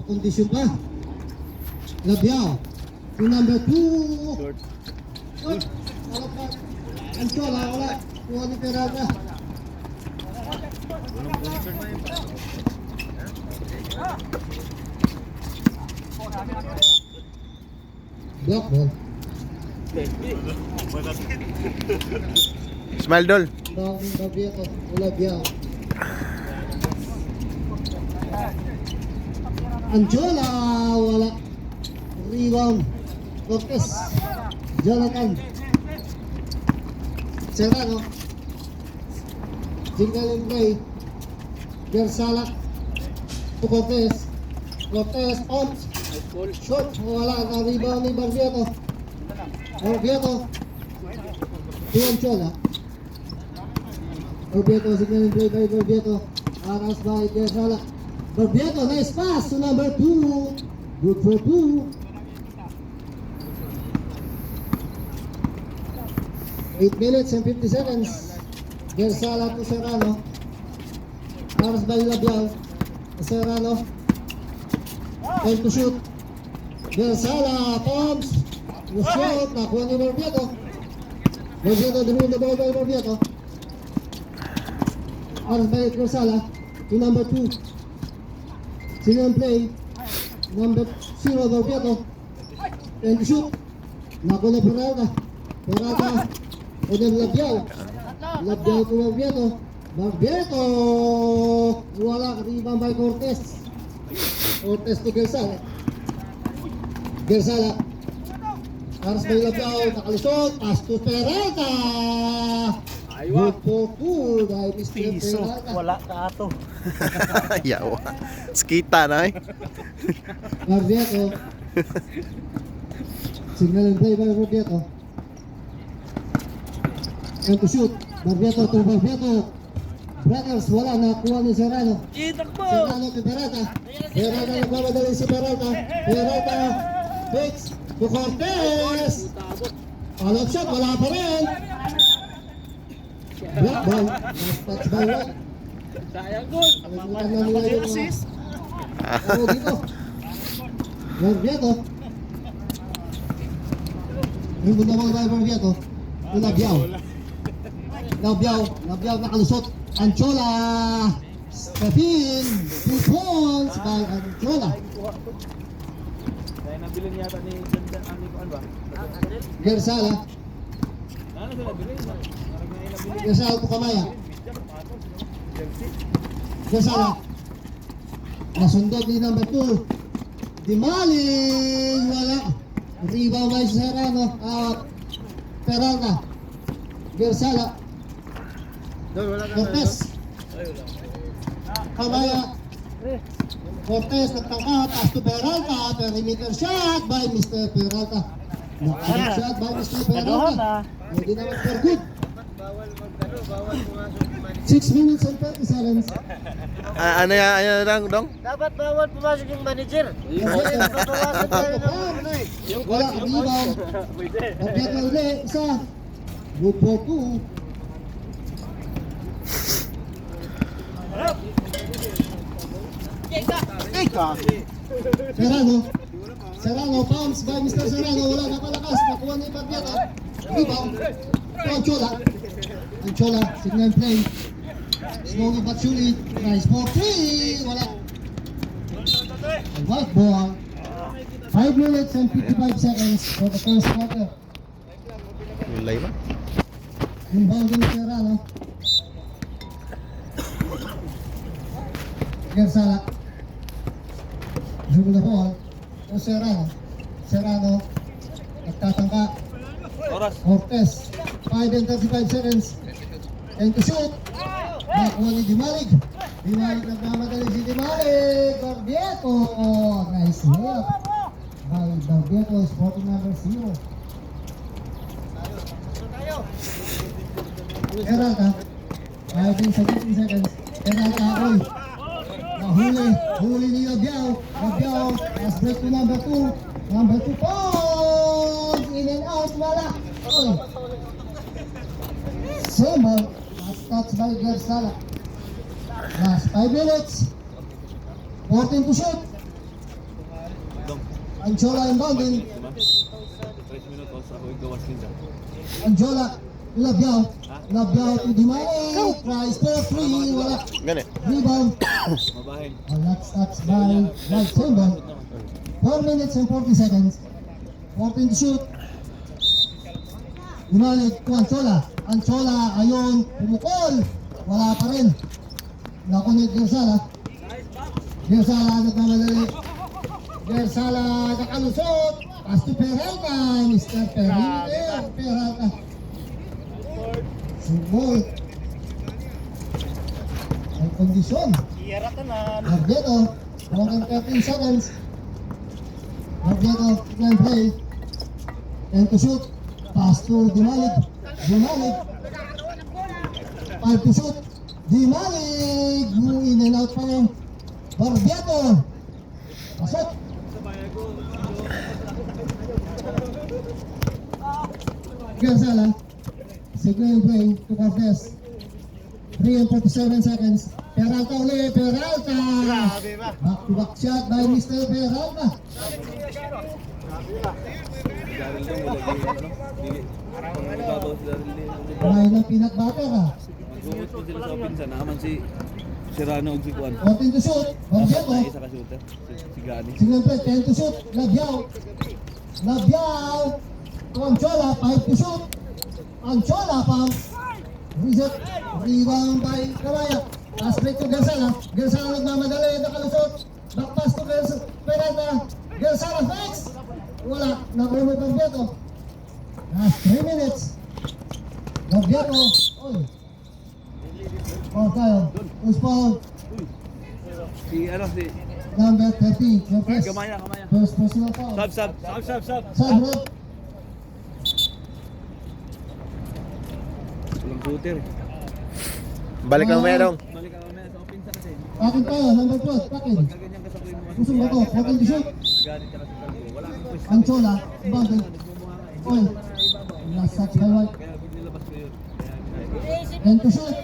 Kondisyon pa. Labiao. Yung number 2. Short. Short. Wala pa. Anchola, wala. Kuha ni Peralta. Block ball. Smile Dol. Bang Babiaco. Labiao. Anchola, wala. Rebound. Cortez. Jonathan. Serrano. Signal and play. Gersala. To Cortez. Cortez. Pumps. Shot. Wala. Na-rebound ni Barbiaco. Barbiaco. To Anchola. Barbiaco. Signal and play by Barbiaco. Aras by Gersala. Barbiaco. Nice pass to number 2. Good for 2. 8 minutes and 50 seconds. Gersala to Serrano. Aras by Labiao. Serrano. Time to shoot. Gersala. Pumps. The shot. Nakuha ni Barbiaco. Barbiaco. Dribble the ball by Barbiaco. Aras by Gersala. To number 2. Single play. Number 0 Barbiaco. Time to shoot. Nakuha ni Peralta. Peralta. O din Labiao. Labiao to Barbiaco. Barbiaco. Wala. Rebound by Cortez. Cortez to Gersala. Gersala. Aras by Labiao. Nakalusot. Pass to Peralta. Good for 2 by Mr. Piso. Peralta. Wala ka ato. Yawa. Skita na eh. Barbiaco. Signal and play by Barbiaco. And to shoot. Barbiaco to Barbiaco. Brothers, wala. Nakuha ni Serrano. Serrano to Peralta. Peralta nagmamadali si Peralta. Peralta. Fix. To Cortez. All-out shot. Wala pa rin. Black ball. Last touch by White. Sayang gol. Kalimutan na nila yung assist. Oo, dito. Barbiaco. Yung bunda mga by Barbiaco. Yung Labiao. Labiao nakalusot. Anchola. Stephen. 2 points by Anchola. Dahil nabilin yata ni Ganda, ano ba? Gersala. Ano sila nabilin? Gersala to Kamaya. Gersala. Nasundot ni number 2. Dimaling. Wala. Rebound by Serrano. Peralta. Gersala. Cortez. Kamaya. Cortez nagtangka. Pass to Peralta. Perimeter shot by Mr. Peralta. Nakagod shot by Mr. Peralta. Hindi naman for good. 6 minutes and 30 seconds. Ano yan? Ano lang, Dong? Dapat bawal pumasok yung manager. Babawasan tayo ng ano eh. Wala. Rebound. Pagkat na uli. Isa. Good for 2. Serrano pounds by Mr. Serrano. Wala napalakas. Nakuha ni Barbiaco. Rebound. Anchola. Anchola. Signal play. Slowly but surely. Nice for 3. Wala. White ball. 5 minutes and 55 seconds for the first quarter. Ulay ba? Yung ball din ni Serrano. Gersala. Dribble the ball. O Serrano. Serrano. Nagtatangka. Cortez. 5 and 35 seconds. And to shoot. Nakuha ni Dimalig. Dimalig nagmamadali si Dimalig. Barbiaco. Nice layup. By Barbiaco is 40 number 0. Peralta. 5 and 17 seconds. Peralta. Oy. Huli ni Labiao. Labiao. Last break to number 2. Number 2 points. In and out. Wala. Oy. Summer. Last touch by Gersala. Last 5 minutes. 14 to shoot. Anchola inbounding. 3 minutos ako gawas kinsa. Anchola, Labiao. Labiao to Dimani. Tries for three. Wala. Gani. Rebound. Mabahin. That's by Mike Simba. 4 minutes and 40 seconds. 14 to shoot. Dimani to Anchola. Anchola, ayun, pumukol. Wala pa rin. Nakunit Gersala. Gersala nagmamadali. Gersala nakalusot. Pass to Peralta. Mr. Peralta. Sumol. Ang kondisyon. Margeto. 13 seconds. Margeto, line play. And to shoot. Pass to Dimalig. 5 to shoot. Dimalig. In and out pa rin. Margeto. Pasok. Gersala. Signal play to Cortez. 3 and 47 seconds. Peralta uli. Peralta. Back to back shot by Mr. Peralta. Daryl daw wala di ano. Dili. Babaw si Daryl di. May na peanut butter ah. Gumot po sila sa pinsan. Nakaman si Serrano og si Juan. 14 to shoot. Margeto. Isa ka shooter. Si Gani. Signal play. 10 to shoot. Labiao. To Anchola. 5 to shoot. Anchola pump. Reset. Rebound by Cabaya. Last break to Gersala. Gersala nagmamadali. Nakalusot. Back pass to Peralta. Gersala fakes. Wala. Nakulog Margeto. Last 3 minutes. Margeto. Oy. Foul tayo. Who's foul? Si ano si Number 30. Your first. Gamaya. First personal foul. Sub. Sub, bro. Walang shooter. Balik na mamaya dong. Balik ka mamaya sa pinsan kasi. Akin tayo. Number 12. Pakin. Kaganyan ka sa kuya mo. Gusto mo to. 14 to shoot. Gani ka sa kalbo. Wala kang pwesto. Anchola. Bounded. Oy. Last shot by White. Kaya nilabas ko yun. 10 to shoot.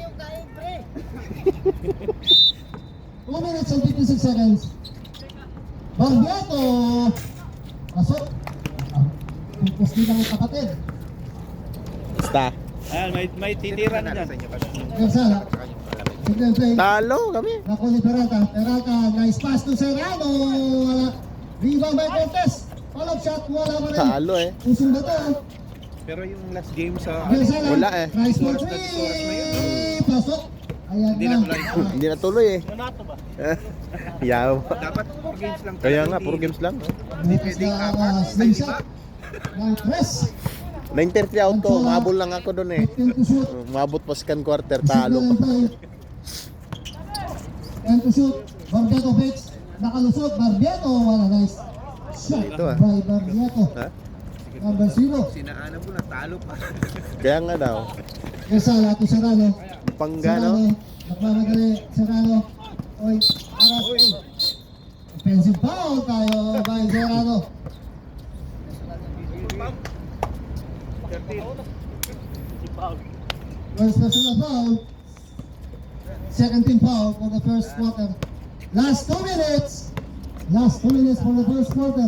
2 minutes and 56 seconds. Barbiato. Pasok. Pupus din ang kapatid. Basta. Ayan, may titira na dyan. Gersala. Signal play. Talo kami. Naku ni Peralta. Peralta. Nice pass to Serrano. Wala. Rebound by Cortez. Follow shot. Wala pa rin. Talo eh. Pusong ba to? Pero yung last game sa Gersala. Wala eh. Nice for Scores na scores na yun. three. Pasok. Ayan Hindi na. na tuloy. Hindi natuloy eh. Yaw. Dapat 4 games lang. Kaya nga, puro games lang. Bukas na slim shot. Ng press. 9:30 auto, mabol lang ako doon eh. 15 to shoot. Mabot pa second quarter, talo pa. 10 to shoot. Barbiato fakes. Nakalusot. Barbiato. Wala nice. Shot Ito ah. by Barbiato. Ha? Number 0. Sinaana mo na talo pa. Kaya nga daw. Gersala to Serrano. Panggano? Nagmamadali. Serrano. Oy. Aras. Oy. Offensive foul tayo by Serrano. 13. First personal foul. Second team foul for the first quarter. Last 2 minutes. Last 2 minutes for the first quarter.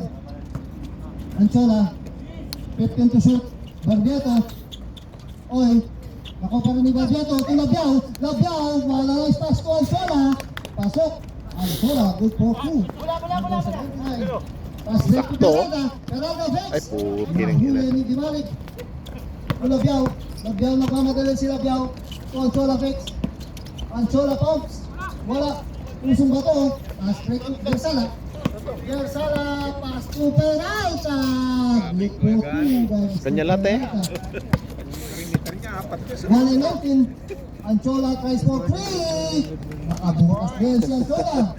Anchola. 15 to shoot. Barbiato. Oy. Ako pa rin ni Barbiato. Ito Labiao. Labiao. Wala nice pass to Anchola. Pasok. Anchola. Good for 2. Pass break to Sakto. Peralta. Peralta fakes. Ay, puti rin Mahuli yun. ni Dimalig. To Labiao. Labiao nagmamadali si Labiao. To Anchola fakes. Anchola pumps. Wala. Pusong bato. Pass break to Gersala. Gersala. Pass to Peralta. Good for 2. Kanya lahat eh. Perimeter niya, apat ka sa 1 and 19. Anchola tries for 3. Nakabukas din si Anchola.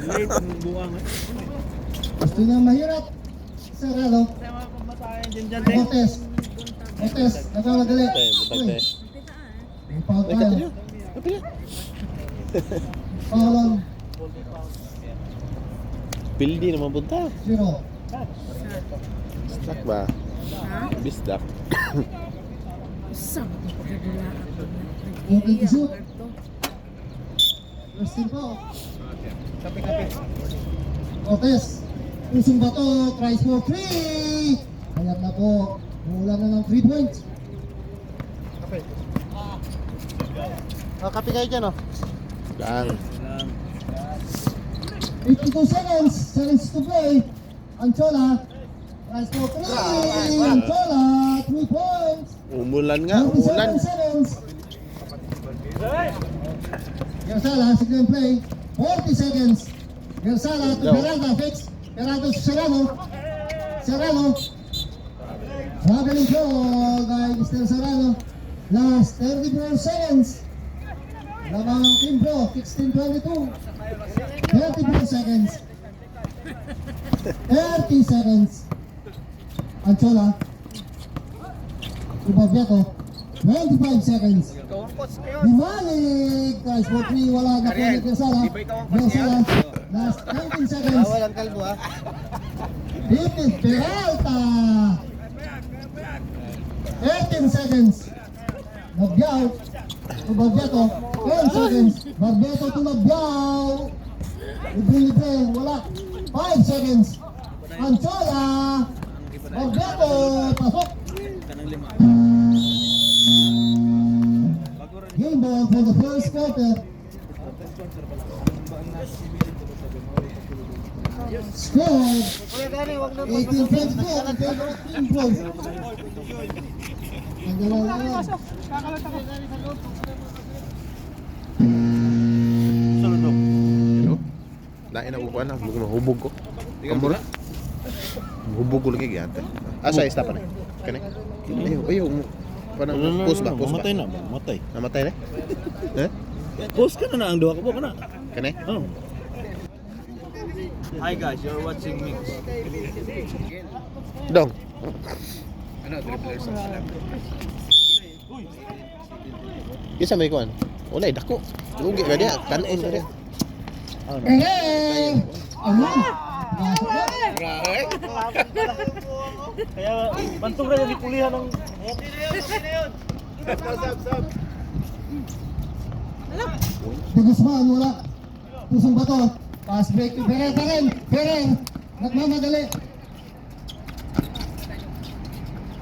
Late ang buwang. Gusto niya mahirap. Serrano. Cortez. Cortez. Nagmamadali. Tay, butay tay. May foul Ay, tayo. kato niyo. Kato niyo. Foul on Pildi naman punta. 0. Bisdak ba? Bisdak. Sama ko pagkadula ako. Okay to shoot. First team foul. kape-kape. Cortez. Pusong bato, tries for 3. Kaya na po, mula na ng 3 points. Kape kayo dyan, oh. Lang. 52 seconds to play. Anchola, tries for 3. Anchola, 3 points. Umulan nga, umulan. 47 seconds. Gersala, second play. 40 seconds. Gersala to Peralta, fix. Peralta to Serrano. Serrano. Traveling goal by Mr. Serrano. Last 34 seconds. Lamang ang team pro, 16-22. 34 seconds. 30 seconds. Anchola. Ibabiato. 25 seconds. Ikaw ang coach ngayon. Bumalik! Guys, for 3, wala na po Ariel, ni Gersala. di ba ikaw ang coach Gersala, niya? last 19 seconds. Bawal ang kalbo, ah. 15, Peralta! 13 seconds. Nagbiaw. To Barbiato. 10 seconds. Barbiato to Nagbiaw. Libre-libre. Wala. 5 seconds. Anchola. Barbiato. Pasok. Kanang 5. Game ball for the first quarter. Score Kuya Gani, huwag na 18-22 in favor of Team Pro. Ang dalawa. Hello? Lain ako kuan, hubog ko. Kamura. Hubog ko lagi gyante. Asa isa pa na. Kani. Ayo, panang post ba? Post ba? Mamatay na ba? Matay. Namatay na? Eh? Post ka na na ang duha ka po kana. Kani? Oh. Hi guys, you're watching Mix. Dong. Ano, dribblers ang sila. Isa may kuan. Ulay dako. Lugi ka dia, kanin ka dia. Eh! Ayun! Kaya bantog na yung kulihan ng De Guzman, wala. Pusong bato. Pass break to Ferrer. Ferrer. Nagmamadali.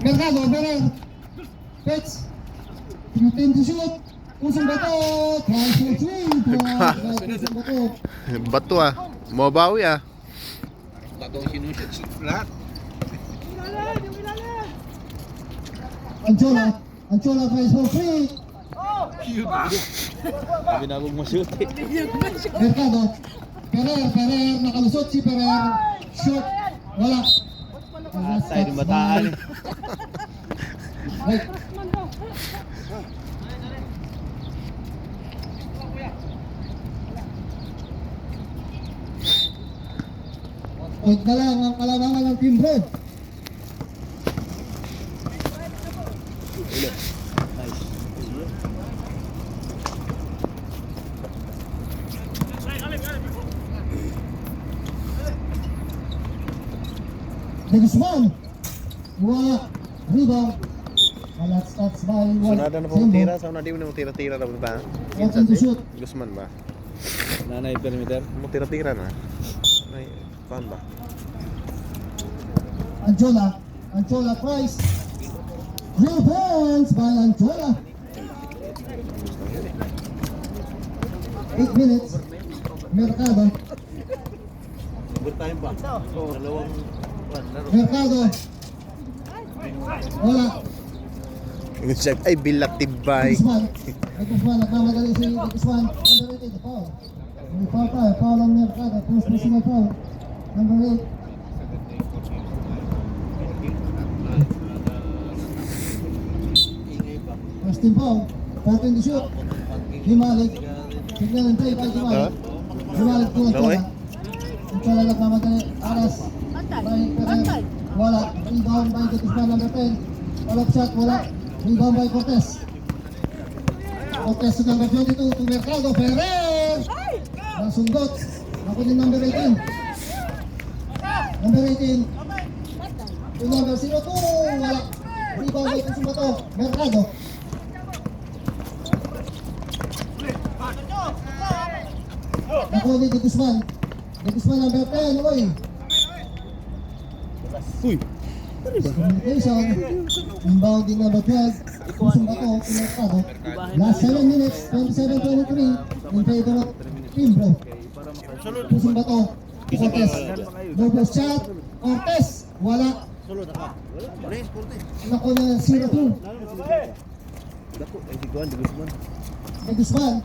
Mercado, Ferrer. Pitch. Pinutin to shoot. Pusong bato. Try for 3. Pusong bato. Bato ah. Mabawi ah. Bago sinushoot lahat. Anchola. Anchola tries for 3. binagong ma-shoot. Mercado. Ferrer. Nakalusot si Ferrer. Shoot. Wala. Tayo di mataan. Right. Point na lang ang kalamangan ng Team Red. De Guzman. Wala. Rebound. Wala stats by Sunada na po Simbo. tira, sa una di mo na mo tira-tira na ba? Open to shoot. Guzman ba? Nanay perimeter. Mo tira-tira na. Ay, paano ba? Anchola. Anchola tries. 3 points by Anchola. 8 minutes. Mercado. Overtime pa. Dalawang Mercado. Wala. Ay, bilat tibay. Guzman. Guzman. Nagmamadali si Guzman. Underrated. Foul. May foul tayo. Foul ang Mercado. First personal foul. Number 8. First team foul. 14 to shoot. Himalik. Signal and play by Himalik. Himalik to Anchola. Anchola nagmamadali. Aras. By wala. Rebound by Guzman number 10. Follow-up shot. Wala. Rebound by Cortez. Cortez to number 22 to Mercado. Ferrer. Nasundot. Ako din number 18. Number 18. To number 02. Wala. Rebound by Kusumato. Mercado. Ako ni De Guzman. De Guzman number 10. Uy. Uy! Communication. Inbounding number 12. Pusong bato, Mercado. Last 7 minutes, 27-23. In favor of Timbro. Pusong bato. Cortez. Double shot. Cortez. Wala. Naku na 0-2. De Guzman.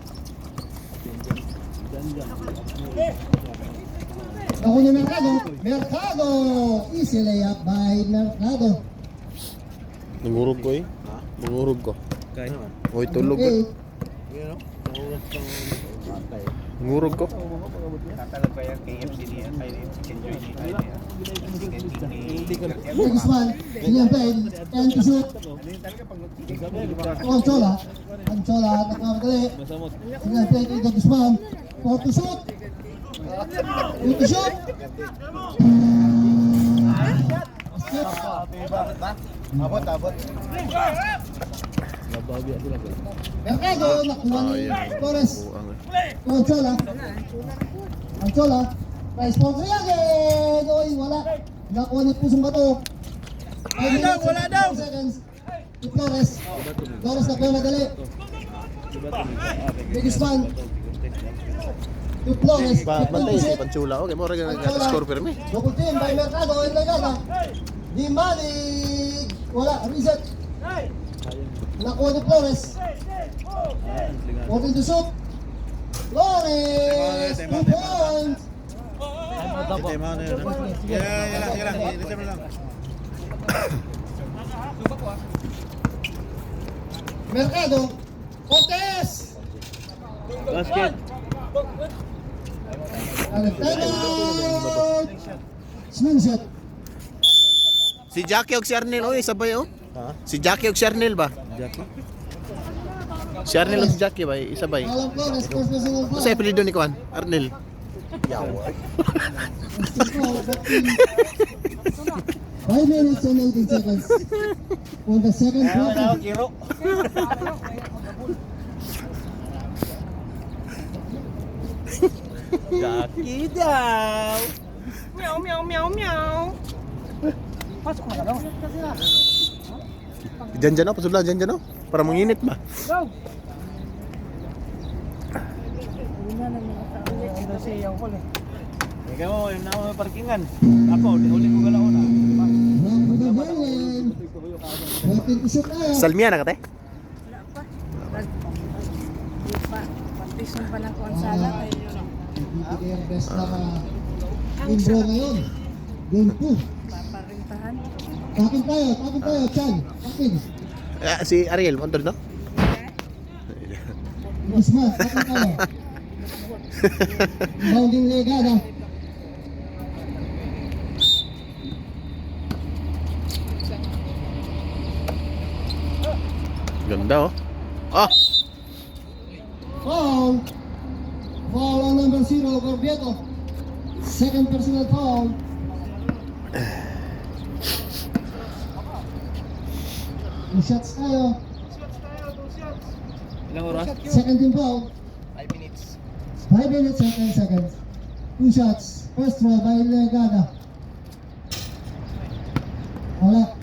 Naku na Mercado. Mercado. Easy layup by Mercado. Nangurog ko eh. Nangurog ko. Hoy, tulog ko. Okay. Nangurog ko. Tatalab pa yung KFC niya. Enjoy niya. De Guzman. William Payne. And to shoot. Conchola. Conchola. Nakamadali. William Payne. De Guzman. For to shoot. To shoot. Abot. Mercado. Nakuha ni Torres. Buang eh. Conchola. Conchola. Price for Triagen. Oy, wala. Nakuha ni Pusong Bato. Wala daw. Seconds. To Flores. Flores nakuha madali. De Guzman. To Flores. Bantay si Panchula. Okay, mo rin nag-score pero may. Double team by Mercado. And Legada. Di Malig. Wala. Reset. Nakuha ni Flores. Open to shoot. Flores. 2 points. Mercado. Cortez. Basket. Timeout. Swing shot. Si Jackie og si Arnel, oy, sabay oh. Ha? Si Jackie og si Arnel ba? Jackie? Si Arnel og si Jackie ba? Isabay. Alam Flores. First personal foul. Ano sa apelido ni Kuan? Arnel. 5 minutes and 18 seconds. On the second quarter. Kiro. Jackie daw. Diyan oh, pasula diyan oh. Para manginit ba? Ikaw mo, yung naman may parkingan. Ako, uli ko galaw na. Rock to the Berlin. Open to shoot na. Salmia na kate? Partition pa ng konsala kayo. Ibigay ang best na Timbro ngayon. Game 2. Paparintahan. Takin tayo, Chan. Takin. Si Ariel, montol no? Guzman, takin tayo. Bounding Legada. Ganda oh. Ah! Foul. Foul on number 0, Corvieto. Second personal foul. Two shots tayo. Ilang oras? Second team foul. 5 minutes. 5 minutes and 10 seconds. Two shots. First throw by Legada. Wala.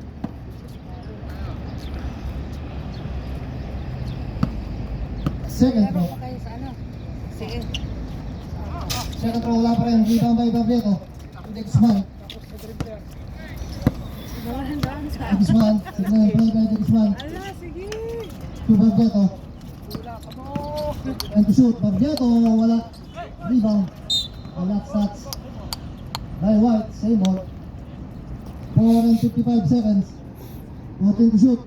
Second throw. Pa kayo sa ano? Sige. Second throw wala pa rin. Rebound by Barbeto. De Guzman. Dahan-dahan sa De Guzman. Signal play by De Guzman. Ala, sige. To Barbeto. And to shoot. Barbeto. Wala. Rebound. Wala stats. By White. Same ball. 4 and 55 seconds. Open to shoot.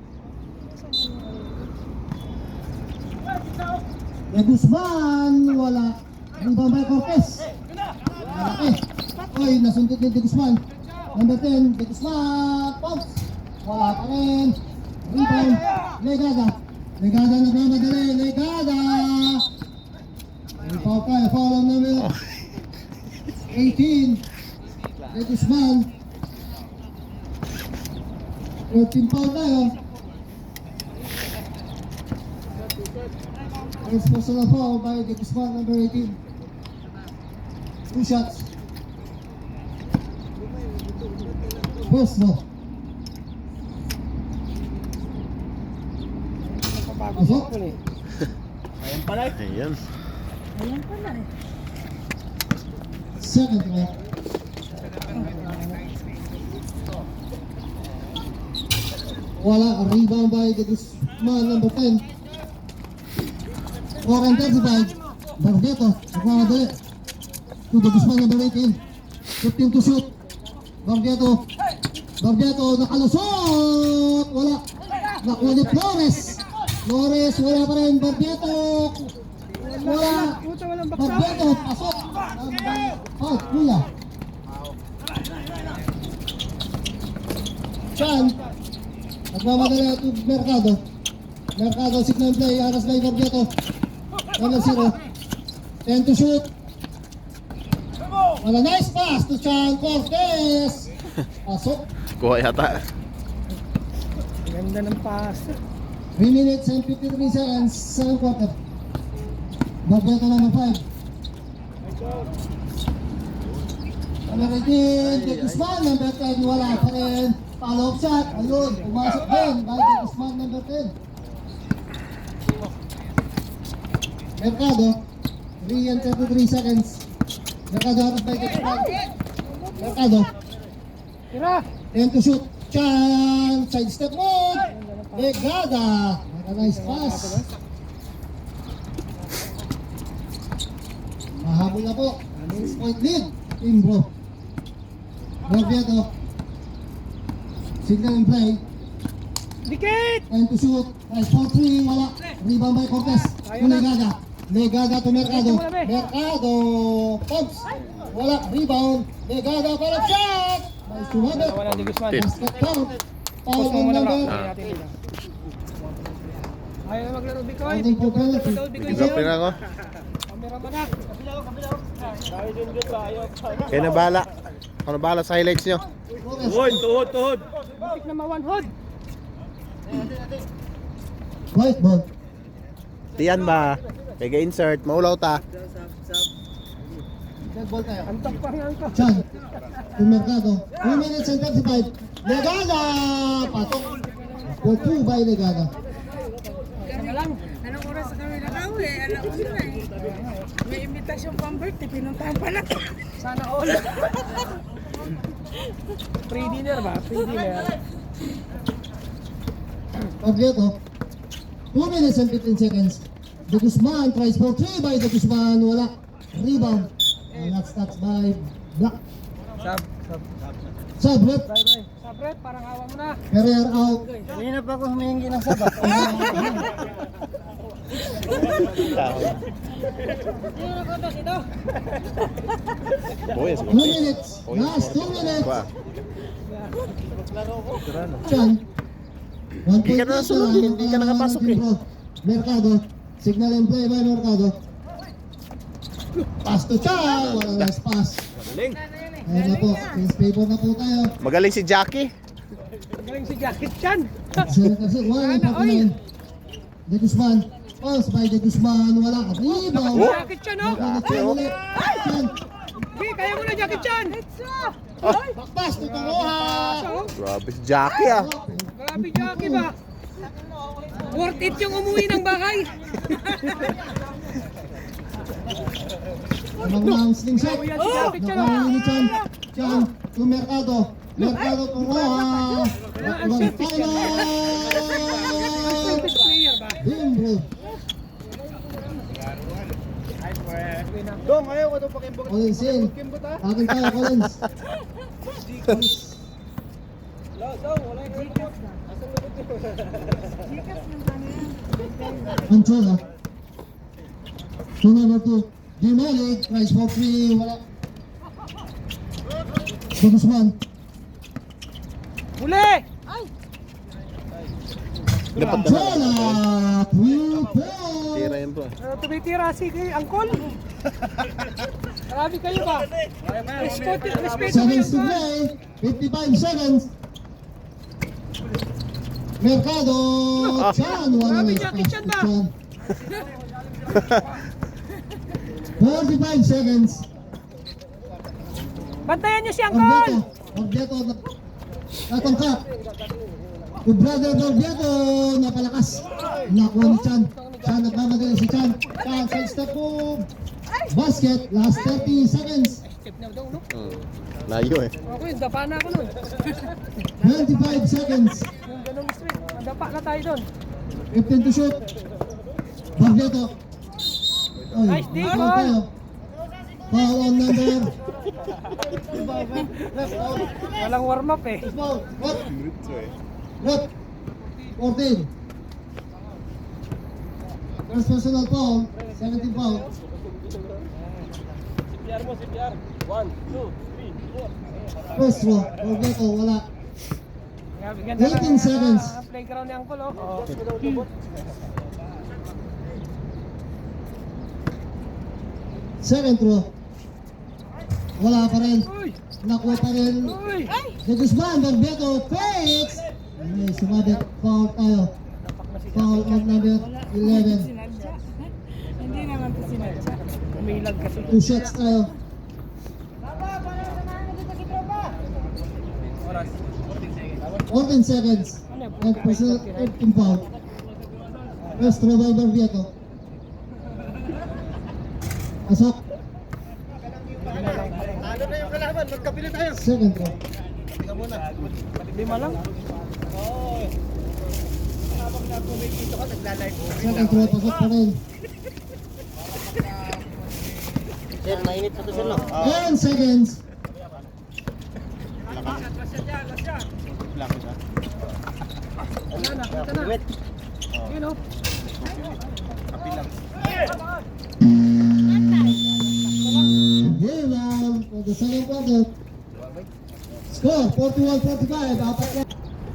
De Guzman. Wala. Rebound by Cortez. Malaki. Oy, nasuntot ni De Guzman. Number 10, De Guzman. Pumps. Wala pa rin. Rebound. Legada. Legada nagmamadali. Legada. Foul tayo. Foul on number 18. De Guzman. 13 foul tayo. First personal foul by De Guzman, number 18. Two shots. Pwesto. Pasok. Ayan pala eh. Ayan. Ayan pala eh. Second throw. Wala. Rebound by the Guzman, number 10. 4-35. Barbeto. Nagmamadali. To the Guzman, number 18. 15 to shoot. Barbeto. Barbeto. Nakalusot. Wala. Nakuha ni Flores. Flores. Wala pa rin. Barbeto. Wala. Puta, walang baksa. Barbeto. Pasok. Out. Kuya. Chan. Nagmamadali to Mercado. Mercado, signal play. Aras by Barbeto. 1-0. 10 to shoot. Wala, nice pass to Chan Cortez. Pasok. Kuha yata. Ganda ng pass. 3 minutes and 53 seconds sa quarter. Barbeto number 5. Number 18, De Guzman, number 10, wala pa rin. Follow-up shot, ayun, pumasok din by De Guzman, number 10. Mercado, 3 and 33 seconds. Mercado harap by De Guzman. Mercado, Tira! 10 to shoot. Chan, side step move. Legada, nice pass. Mahabol na po. 6-point lead. Team bro. Barbeto. Signal in play. Dikit! Time to shoot. Nice for 3. Wala. Rebound by Cortez. To Legada. Legada to Mercado. Mercado. Pumps. Wala. Rebound. Legada. Follow shot. Nice to have it. Wala di Guzman. Basket count. Foul Post mo on muna bro. number. Ayaw na maglaro Bikoy. Counting for penalty. Isopin ako. Kamera mo na. Kaya na bahala. Ako na bahala sa highlights nyo. Tuhod. Butik na mawanhod. White ball. Tiyan ba? Kaya insert, maulaw ta. Dead ball tayo. Antok pa nga antok. Chan. To Mercado. 2 minutes and 35. Legada! Patok. For 2 by Legada. Teka lang. Anong oras sa kami nakaw eh? Alam ko sila eh. May imbitasyon pang birthday. Pinuntahan pa na. Sana all. Free dinner ba? Free dinner. Barbeto. 2 minutes and 15 seconds. De Guzman tries for 3 by De Guzman. Wala. Rebound. And that's by Black. Sub, rep. Sabret, parang awa mo na. Career out. Hindi na pa ako humihingi ng sabat. Boy, 2 minutes. Last 2 minutes. Chan. 1 Hindi ka na nasunod eh, hindi ka nakapasok eh. Mercado. Signal and play by Mercado. Pass to Chan. Wala nice pass. Ayun na po. Case paper na po tayo. Magaling si Jackie. Galing si Jacket Chan. 1-49. De Guzman. Pass by De Guzman. Wala. Rebound. Jacket Chan oh. Chan. Okay, kaya mo na Jacket Chan. Backpass to Toroha. Grabe si Jackie ah. Grabe Jackie ba? Worth it yung umuwi ng bahay. Ang slingshot. Yan si Jacket Chan Nakuha oh. ni Chan. Chan to Mercado. Mercado to Roja. One final. Best player ba? Bimbro. Dong, ayaw ko itong pakimbok. Collins in. Akin tayo, Collins. Anchola. To number 2. Dimelig. Price for 3. Wala. De Guzman. Huli! Dapat na. Anchola. 3 points. Tira yan bro. Tumitira si Angkol. Marami kayo ba? Respeto mo Seconds to yung play. 55 seconds. Mercado. Chan. Wala Grabe, nice Jackie pass Chan to ba? Chan. 45 seconds. Bantayan niyo si Orbeto. Angkol! Orbeto. Tatangkap. To Brother Norberto, napalakas. Nakuha ni Chan. Chan, nagmamadali si Chan. Chan, side step po. Basket, last 30 seconds. Layo eh. Ako yun, dapa na ako nun. 25 seconds. Yung ganong street, dapa na tayo doon. 15 to shoot. Norberto. Oy, Nice, D, foul ball. tayo. Foul on number. Walang warm up eh. Foul. What? 14. First personal foul. 17 foul. First throw. Norberto, wala. Ganda 18 seconds. Playground ni Uncle oh. Second throw. Wala pa rin. Nakuha pa rin. Uy! De Guzman, Norberto, fakes! Ay, sumabit. Foul tayo. Foul on number 11. Sinadya. Hindi naman to sinadya. Umilag kasi. 2 shots tayo. Oras. 14 seconds. And personal 18 foul. First throw by Norberto. Pasok. Ano na yung kalaban? Magkapili tayo. Second throw. Lima lang. Second throw, pasok pa rin. Sir, mainit pa to sir no? 10 seconds. Wala na, kita na. Wait. Yun oh. Game out for the second quarter. Score 41-45. Apat na.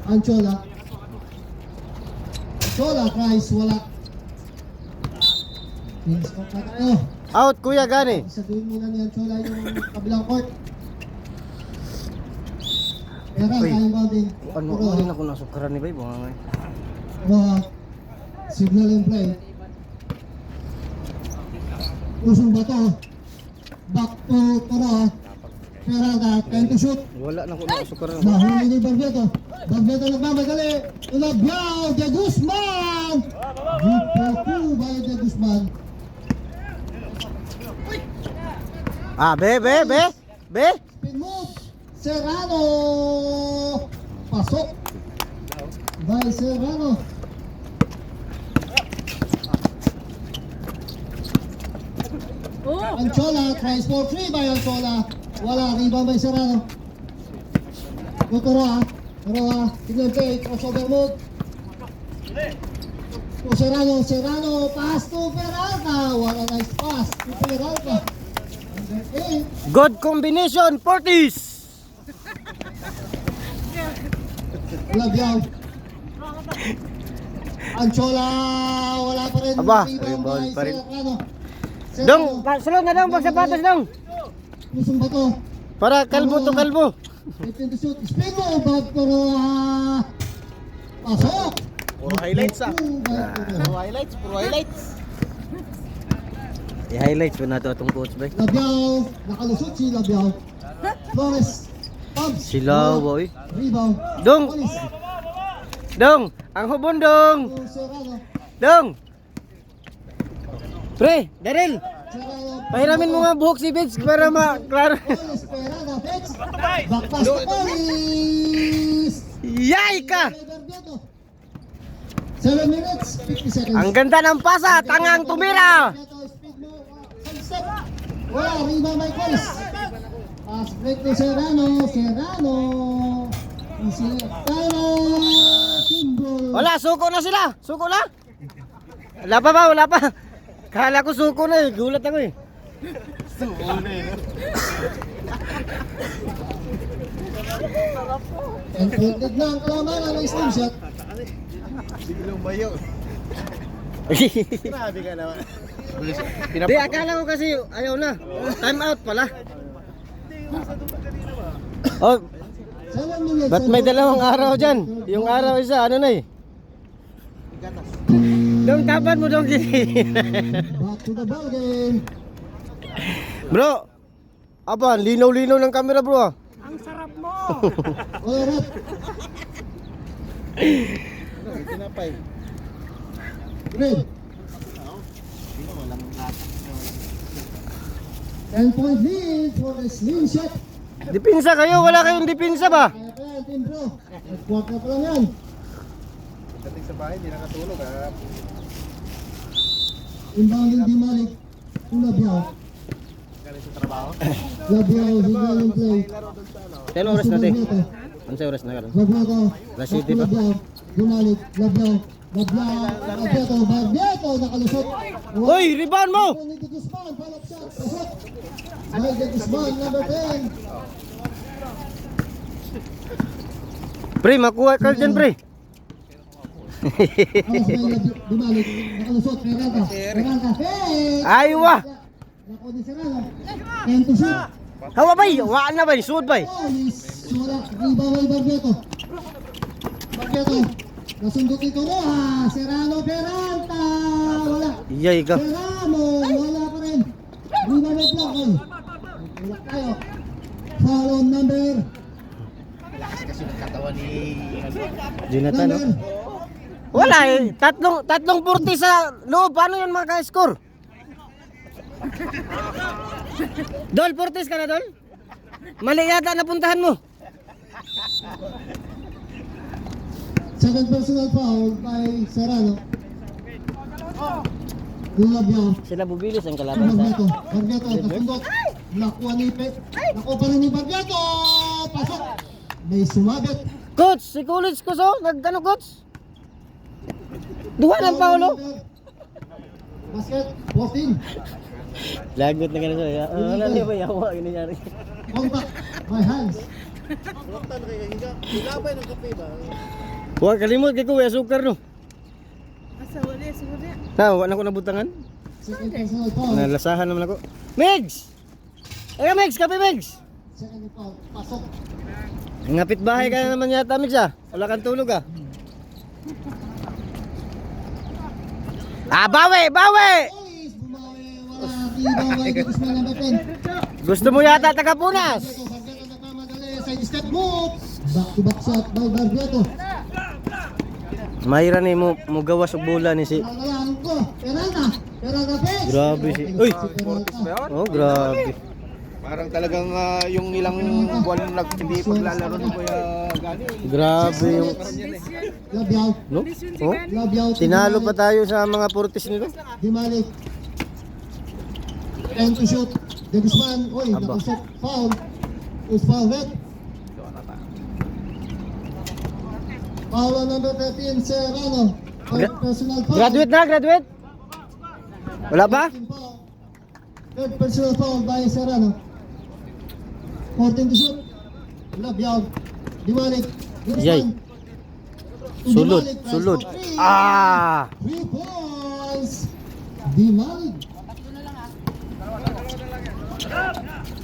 Anchola. Anchola, Christ, wala. Finish off na tayo. Out kuya gani. Isaduhin muna ni Anchola yung kabilang court. Pera, tayong bounding. Ano rin ako nasukaran ni Bay mga ngay. Signal in play. Usong bato. Back to Toro. Peralta, 10 to shoot. Wala na ako nasukaran. Nahuli ni Barbeto. Barbeto nagmamadali. Ilabyao, De Guzman! Gipo by De Guzman. Ah, be. Spin move. Serrano. Pasok. By Serrano. Oh! Anchola tries for 3 by Anchola. Wala, rebound by Serrano. Toroa. Tignan play, crossover move. To Serrano, pass to Peralta. Wala, nice pass to Peralta. Number 8. Good combination, Portis. Labyao. Anchola, wala pa rin. Aba, Rebound rebound by pa rin. Serrano. Dong, sulod na dong pagsapatos dong. Pusong bato. Para kalbo to kalbo. 15 to shoot. Spin mo, back pero pasok. Puro highlights ah. Highlights, puro highlights. I-highlights pa na to atong coach bay. Labyao, nakalusot si Labyao. Flores, pumps. Sila boy. Rebound. Dong, Polis. dong, ang hubon dong. To Serrano. Dong. Pre, Daryl, Serrano. pahiramin mo nga buhok si Vince para ma-klaro. Polis, Peralta, Fetch. Backpass to Polis. Yay ka! 7 minutes, 50 seconds. Ang ganda ng pasa, tangang tumira. Wala, rebound by Polis. Pass break to Serrano. Wala, suko na sila. Suko na. Wala pa. Kala ko suko na eh. Gulat ako eh. And printed na ang kalamangan ng slim shot. Biglang bayo. Grabe ka naman. Di, akala ko kasi ayaw na. Time out pala. Oh, 7 minutes. ba't may dalawang araw dyan? Yung araw isa, ano na eh? Dong, tapan mo dong. Back to the ball game. Bro, apa, linaw-linaw ng camera bro ah. Ang sarap mo. Oh, red. Tinapay. Red. 10-point lead for the slingshot. Dipinsa kayo, wala kayong dipinsa ba? Kaya pa yan, team bro. Nag-quarter pa lang yan. Dating sa bahay, di nakatulog ha. Inbounding di malik. Labiao. Labiao, sige yung play. Telo oras natin. Ano sa oras na karon? Barbiato. Alas 7 pa. Labiao. Bumalik. Labiao. Barbiato. Barbiato. Nakalusot. Hoy, rebound mo! Ni De Guzman. Follow shot. Pasok. By De Guzman, number 10. Pre, makuha ka dyan, pre. Alas may bumalik. Nakalusot. Peralta. Peralta. Hey! Ay, wah! Nako ni Serrano. 10 to shoot. Hawa bay, waan na bay, suod bay. Police. Wala. Ibaway Barbiato. Barbiato. Nasundot ito mo ha. Serrano Peralta. Wala. Iyay ka. Serrano. Wala pa rin. Ibaway block. Oy. Wala tayo. Foul on number. Jonathan, no? Number. Wala eh. Tatlong 40 sa loob. Paano yan maka-score? Dol, 40 ka na, Dol? Mali yata napuntahan mo. Second personal foul by Serrano. Labiao. Sila bubilis ang kalaban sa... Barbiato. Barbiato. Nasundot. Nakuha ni Pet. Nakuha pa rin ni Barbiato. Pasok. May sumabit. Coach, si college ko so, nagkano coach? Duha ng paulo. Basket. 14. Lagot na ganun siya. Wala niya ba yawa yun nangyari? Contact by hands. Huwag kalimot kay kuya, sukar no. Asa wala, wala. Na, wala ko nabutangan. Second personal foul. Nalasahan naman ako. Megs! Eka Megs, kape Megs! Second foul. Pasok. Ngapit bahay ka na naman yata Megs ah. Wala kang tulog ah. Bawi! Bawi! Police. Bumawi. Wala. Ibaway. De Guzman number 10. Gusto mo yata taga-Punas? Barbiato nagmamadali. Side step move. Back to back shot by Barbiato. Mahira ni mo gawas og bola ni si. Nakalaan ko. Peralta. Peralta face. Grabe si. Uy. Peralta. Oh, grabe. Parang talagang yung ilang buwan hindi paglalaro ni Kuya Gani. Grabe yung Labiao. no? Oh. Labiao. Tinalo pa tayo sa mga Portis nito. Dimalik. And to shoot. De Guzman. Oy, Aba. nakusot. Foul. Is foul red. Foul on number 13, Serrano. Third personal foul. Graduate na, graduate. Wala ba? Third personal foul by Serrano. 14 to shoot. Labiao. Dimalik. De Yay. Guzman. Sulod, Dimalik, tries sulod. for three. Ah! 3 points. Dimalik.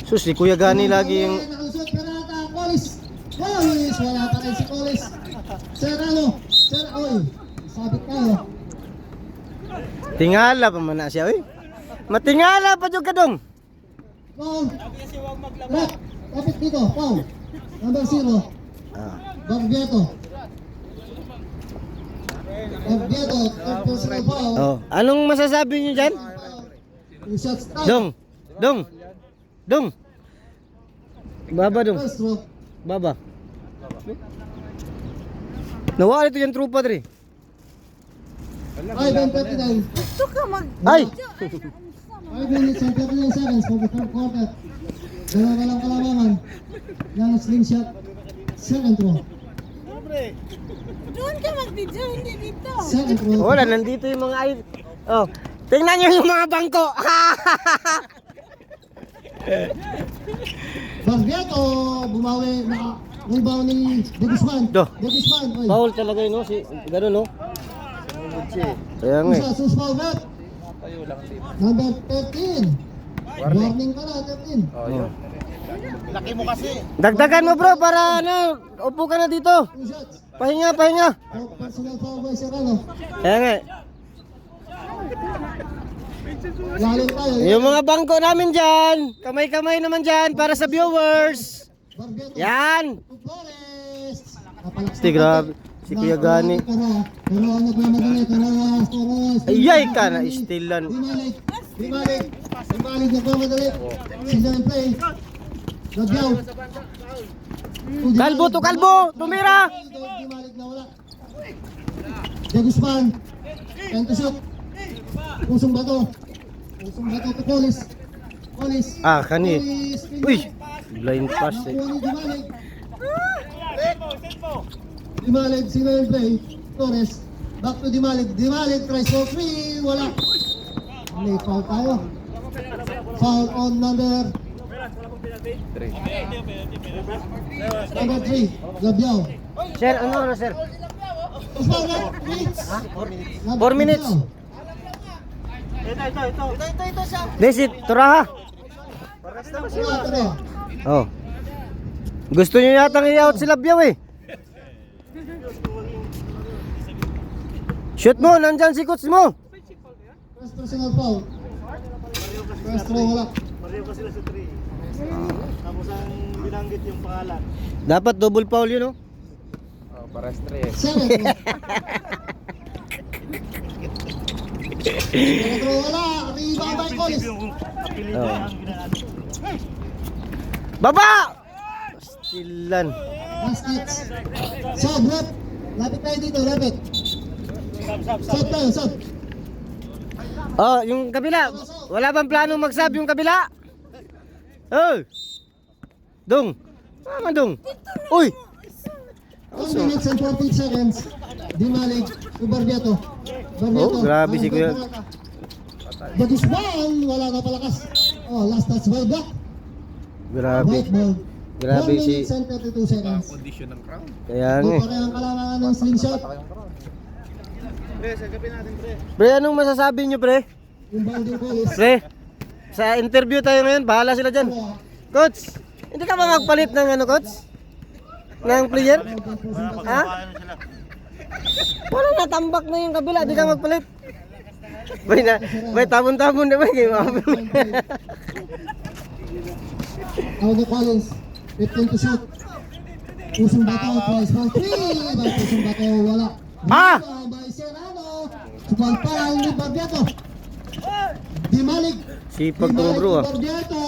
Sus, si Kuya Gani lagi yung Nakalusot Peralta, Colis. Colis, wala pa rin si Colis. Serrano. Oy, sabit tayo. tingala pa man na siya, oy. Matingala pa jud kadong. Foul. Rep. Kapit dito. Foul. Number 0. Ah. Barbiato. Barbiato. Third personal foul. Oh, anong masasabi niyo diyan? 2 shots out. Dong. Dong. Dong. Baba dong. First row. Baba. Nawala ito yung trupa dre. 5:39. Gusto ka mag... Ay! 5 minutes and 39 seconds for the third quarter. Dalawa lang kalamangan. Ng slingshot. Second row. Doon ka mag-video, hindi dito. Second row. Wala, nandito yung mga ay... Oh, tingnan niyo yung mga bangko. Barbiato. Bumawi. Rebound ni De Guzman. Do. De Guzman. Oy. Foul talaga yun, no? Si, gano'n, no? Kaya nga eh. Sus foul back. Number 13. Warning ka na, 13. Oh. Dagdagan mo bro para ano, upo ka na dito. 2 shots. Pahinga, pahinga. Personal foul by Serrano. Kaya nga. Lalim tayo. Yung mga bangko namin dyan, kamay-kamay naman dyan para sa viewers. Barbiato Yan! Flores. Napalakas Sti, grabe. Si Kuya Gani. Pero ang nagmamadali, Torres. Ayay ka na, istilan. Dimalik nagmamadali. Sila ng play. Lagyaw. Kalbo to kalbo! Tumira! Dimalik na wala. De Guzman. Time to shoot. Pusong bato to Polis. Ah, kani. Polis, Uy! Blind pass eh. nakuha ni Dimalik, sino yung play? Torres. Back to Dimalik. Dimalik tries for 3. Wala. May foul tayo. Foul on number 3. Labyaw. Sir, ano sir? Usman na. 4 minutes. Desit, turaha. Oh. Gusto niyo yatang i-out si Labyaw eh. Shoot mo, nandyan si coach mo. First personal foul. First throw wala. Dapat double foul yun oh. Seven. Throw wala. Rebound by Polis. Oh. Baba! Stilan. Baskets. Sob, rep. Lapit tayo dito, lapit. Sob tayo, sob. Oh, yung kabila. Wala bang plano mag-sub yung kabila? Oh. Dong. Tama dong. Uy. 1 minutes and 14 seconds. Dimalik to Barbiato. Oh, grabe si Kuya. Bagusman, wala na palakas. Oh, last touch by Black. Grabe. White ball. Grabe 1 si. minute and 32 seconds. Kaya nga Hindi eh. pa kaya ang kailangan ng slingshot. Pre, anong masasabi nyo pre? Yung ball din Polis. Pre, sa interview tayo ngayon, bahala sila dyan. Coach, hindi ka ba magpalit ng ano coach? Ng player? Ha? Parang natambak na yung kabila, di ka magpalit. May tabon-tabon na ba yung Audio Collins, 15 to shoot. Pusong bato, tries for 3. By pusong bato, wala. Ah! Rebound by Serrano. Sumalpalan ni Barbiato. Dimalik. Sipag tong bro ah. Barbiato.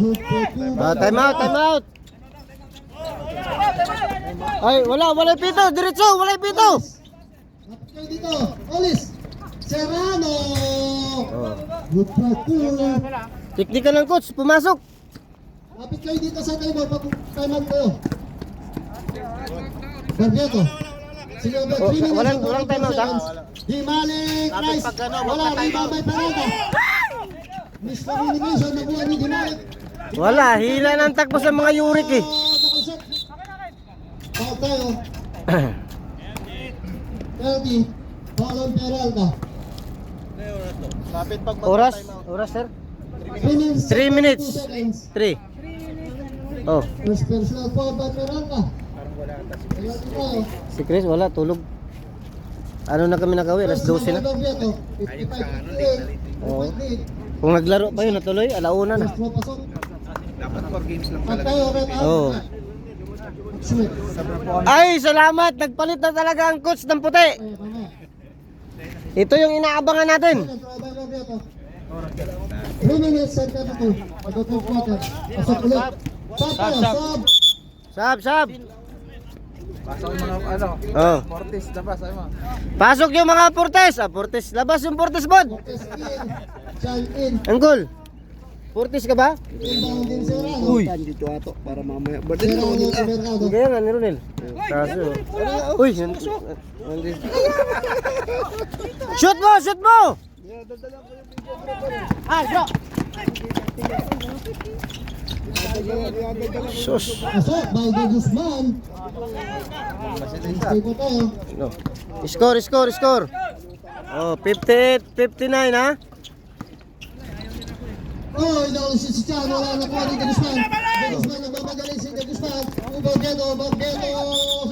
Good for two. Time out, time out. Ay, wala pito, diretso, wala pito. Lapit kayo dito, Olis. Serrano. Oh. Good for two. Teknika ng coach, pumasok. Lapit kayo dito sa table pag time out kayo. Barbiato. Sige, ba, 3 minutes. walang and 42 time out, ha? seconds. Dimalik, Rice. Wala, rebound by Parada. Miscommunication, nakuha ni Dimalik. Wala, hila ng takbo sa mga yurik eh. Foul tayo. Penalty. Foul on Peralta. Oras sir? 3 minutes. 3 minutes. 2 seconds. 3. Oh, First personal foul by Peralta. Penalty tayo. si Chris wala, tulog. Ano na kami nakauwi? Alas 12 na. 55-58. Oo. Kung naglaro pa yun, natuloy, alauna na. First throw pasok. Dapat 4 games lang pala. Tayo, red out. Oo. Shoot. Ay, salamat! Nagpalit na talaga ang coach ng puti. Ay, tama. Ito yung inaabangan natin. 3 minutes and 32. Pag-2 quarter. Pasok ulit. Sab tayo, sab. Sab. Pasok yung mga ano, Oh. Fortis, labas, ay mo. Pasok yung mga Portes. Portes. Labas yung Portes bod. Test in. Shine in. Anggol. Portes ka ba? Inbound din si Serrano. Uy. Serrano sa Mercado. Kaya nga ni Ronel. Kaso. Uy. Shoot mo! Shoot mo! Sus. Pasok by De Guzman. Stay po tayo. No. Score. Oh, 58, 59 ha? Oh, inauli si Chan. Wala na po ni De Guzman. De Guzman nagmamagaling si De Guzman. Barbiato sa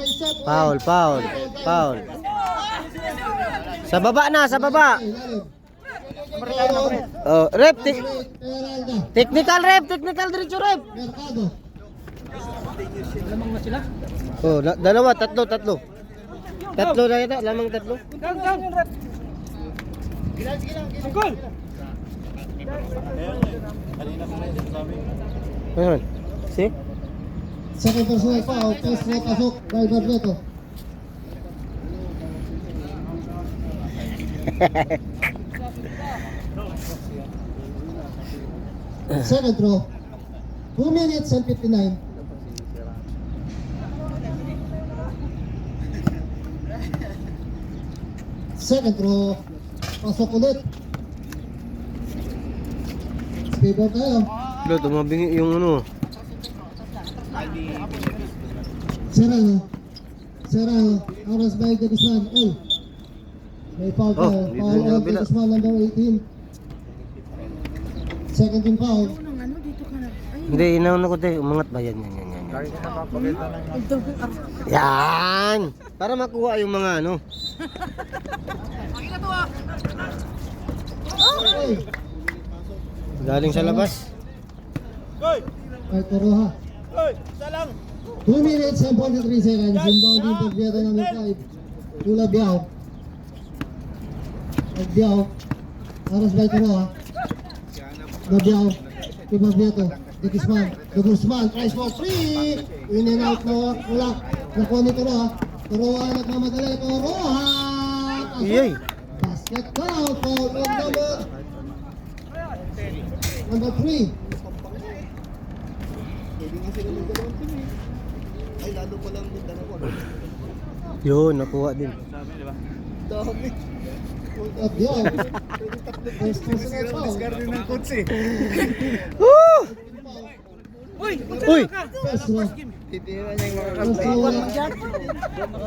step. Foul. Sa baba. Oh, rep. Peralta. Technical diretso rep. Mercado. Oh, dalawa, tatlo. Tatlo na yata, lamang tatlo. Ayun. See? Second personal foul, first na pasok, dahil Barbeto. Second throw, 2 minutes and 59. Second throw, pasok ulit. Favor tayo. Lo, tumabingi yung ano. Serrano, oras by the Guzman, L. May foul Oh, tayo, dito foul na out kabila. the Guzman, number 18. Second team foul. Unang ano, dito ka na. Ay, Hindi, inauna ko tayo. Umangat ba? Yan. Yan! Para makuha yung mga ano. Hey, Galing sa labas. ay Toroha. 2 minutes and 43 seconds. Inbounding Pagbiato number 5. Tula Biao. Pagbiao. Oras by Toroha. Nabiao. Pagbiato. De Guzman tries for 3. In and out na wala. Nakuha ni Toroha. Toroha nagmamadali. Toroha! Iyay! Basket count. Foul on number 3. Yun, nakuha din. Nabiao. First personal foul. Woo! Uy! First throw. First throw.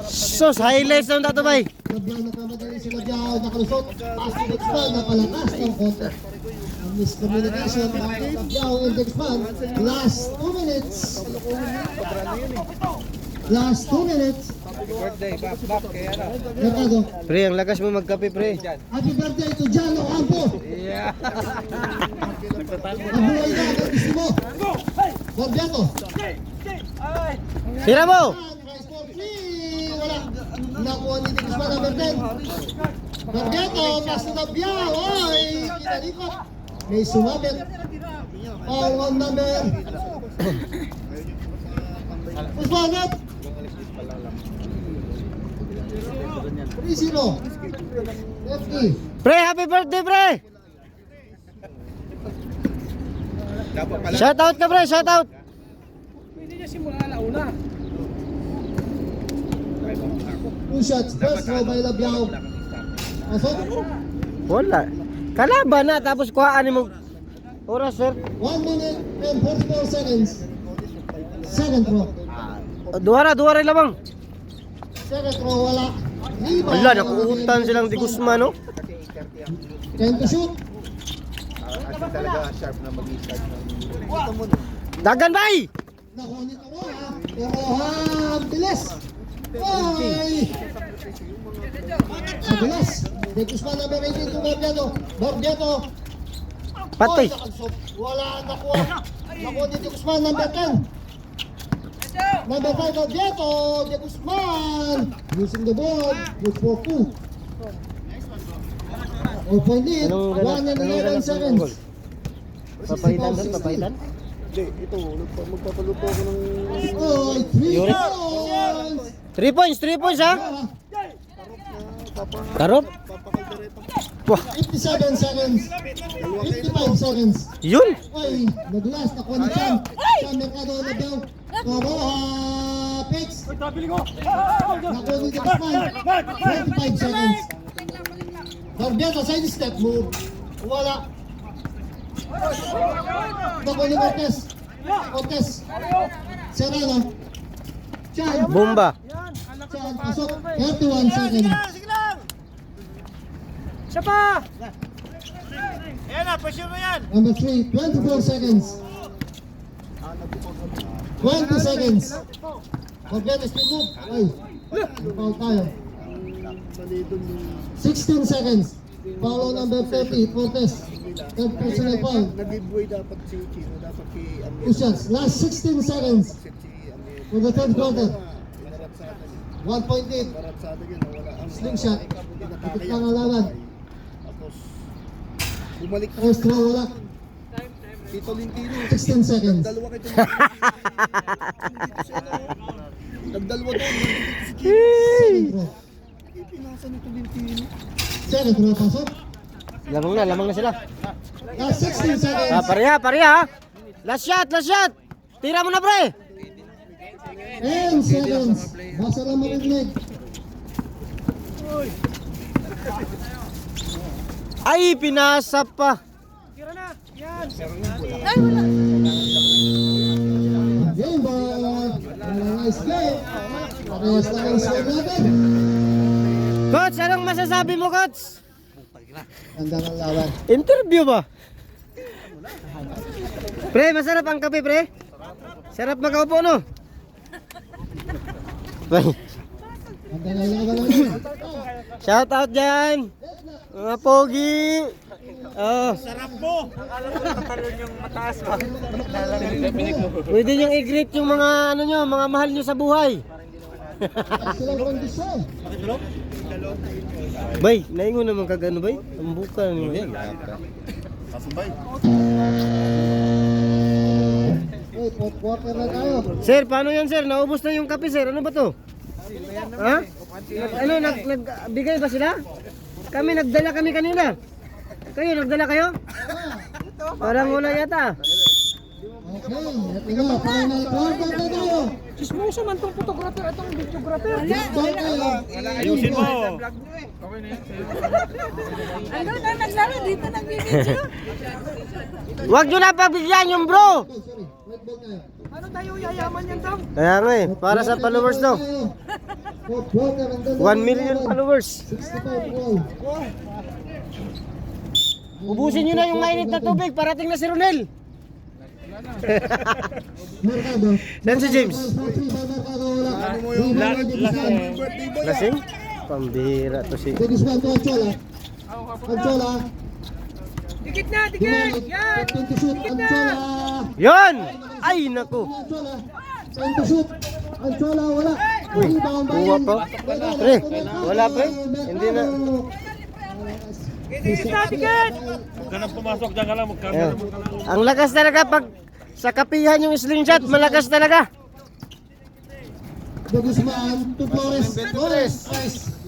Sos, highlights na ito bay. Labiao nagmamadali si Labiao, nakalusot. Pass to Dexman, napalakas ng konti. Ang miscommunication ng Labiao and Dexman. Last 2 minutes. Last 2 minutes. Mercado. Pre, ang lakas mo magkape, pre. Happy birthday to Jan Ocampo. Mabuhay na ang gusto mo. Barbiato. Tira mo! Rise for 3. Wala. Nakuha ni Dexman number 10. Barbiato, pass to Labiao. Ay, kinalikot. May sumabit. Foul on number. Pusmanat. 3-0. FD. Pre, happy birthday, pre! Shout out ka, pre, shout out! Two shots. First throw by Labiao. Pasok. Wala. Kalaban na, tapos kuhaan mo. Oras, sir. 1 minute and 44 seconds. Second throw. Duwara lamang. Second throw, wala. Rebound. Wala, nakuutan silang di Guzman, no? 10 to shoot. Dagan, bay! Nakuha ni Toroha. Toroha, ang bilis. Ay! Sa bilis. De Guzman number 18 to Barbiato. Barbiato. Patay. Ay, nakalusot. Wala, nakuha. Nakuha ni De Guzman number 10. Number 5, Barbiato. De Guzman. Using the ball. Good for 2. Open lead. 1 and 11 seconds. Papaitan doon, papaitan? Oh, 3 points. 3 points, ha? Karop? Wah, 57 seconds. 55 seconds. yun! Ay, naglas na ko ni Chan. Chan Mercado na daw. Toroha, Pex. Nakuha ni Guzman. 25 seconds. Barbiato, side step move. Wala. Nakuha ni Cortez. Serrano. Chan. Bomba! Chan, pasok. 31 seconds. Number 3, 24 seconds. 20 seconds. Barbiato, speed move. Ay, foul tayo. 16 seconds. Foul on number 30, Cortez. Third personal foul. Nag-giveaway dapat si Chino, dapat si 2 shots. Last 16 seconds. for the third quarter. 1 point lead. Slingshot. Ikot lang ang laban. Bumalik na. First throw, wala. Tito Lintino. 16 seconds. Dalawa kayo dito siya. Nagdalawa doon. Second throw. Pinasa nito Lintino. Second throw, pasok. Lamang na sila. Last 16 seconds. Pareha. Last shot. Tira mo na, pre. 10 seconds. Basta lang marinig. Ay, pinasa pa. Game ball. Nice game. Parehas lang ang score natin. Coach, anong masasabi mo, Coach? Handa ng laban. Interview ba? Pre, masarap ang kape, pre. Sarap magkaupo, no? Handa ng laban natin. Shout out dyan. Mga pogi. Oh. Pwede niyong i-greet yung mga mga mahal niyo sa buhay. Silang kondisyon. Bay, naingon naman kagano, bay? Ang buka niyo. Hey, fourth quarter na tayo. Sir, paano yan, sir? Naubos na yung kape, sir. Ano ba to? Ha? Nagbigay ba sila? Kami, nagdala kami kanina. Kayo, nagdala kayo? Parang wala yata. Okay, ito nga, final quarter na tayo. Chismoso man tong photographer atong videographer. Ayusin mo. Ano na naglaro dito nagbibideo? Huwag nyo na pagbigyan yung bro. Sorry, red ball tayo. Ano tayo yayaman yan daw? Kaya nga eh, para sa followers daw. Fourth quarter, ang ganda 1 ng million laban. followers. 65 goal. Ubusin nyo na yung mainit na tubig, parating na si Ronel. Mercado. Dan si James. Mercado, wala. Birthday boy. Lasing? Pambira to si... Digisman to Anchola. Anchola. Dikit na, dikit! Yan! Time to shoot. Anchola. Yon! Ay, naku. Anchola. Time to shoot. Anchola, wala. Uy, Rebound by kuha pa. Pre, wala pre. Mercado. Hindi na. Dikit na, dikit! Ayan. Ang lakas talaga pag sa kapihan yung slingshot, malakas talaga. Digisman to Flores. Flores.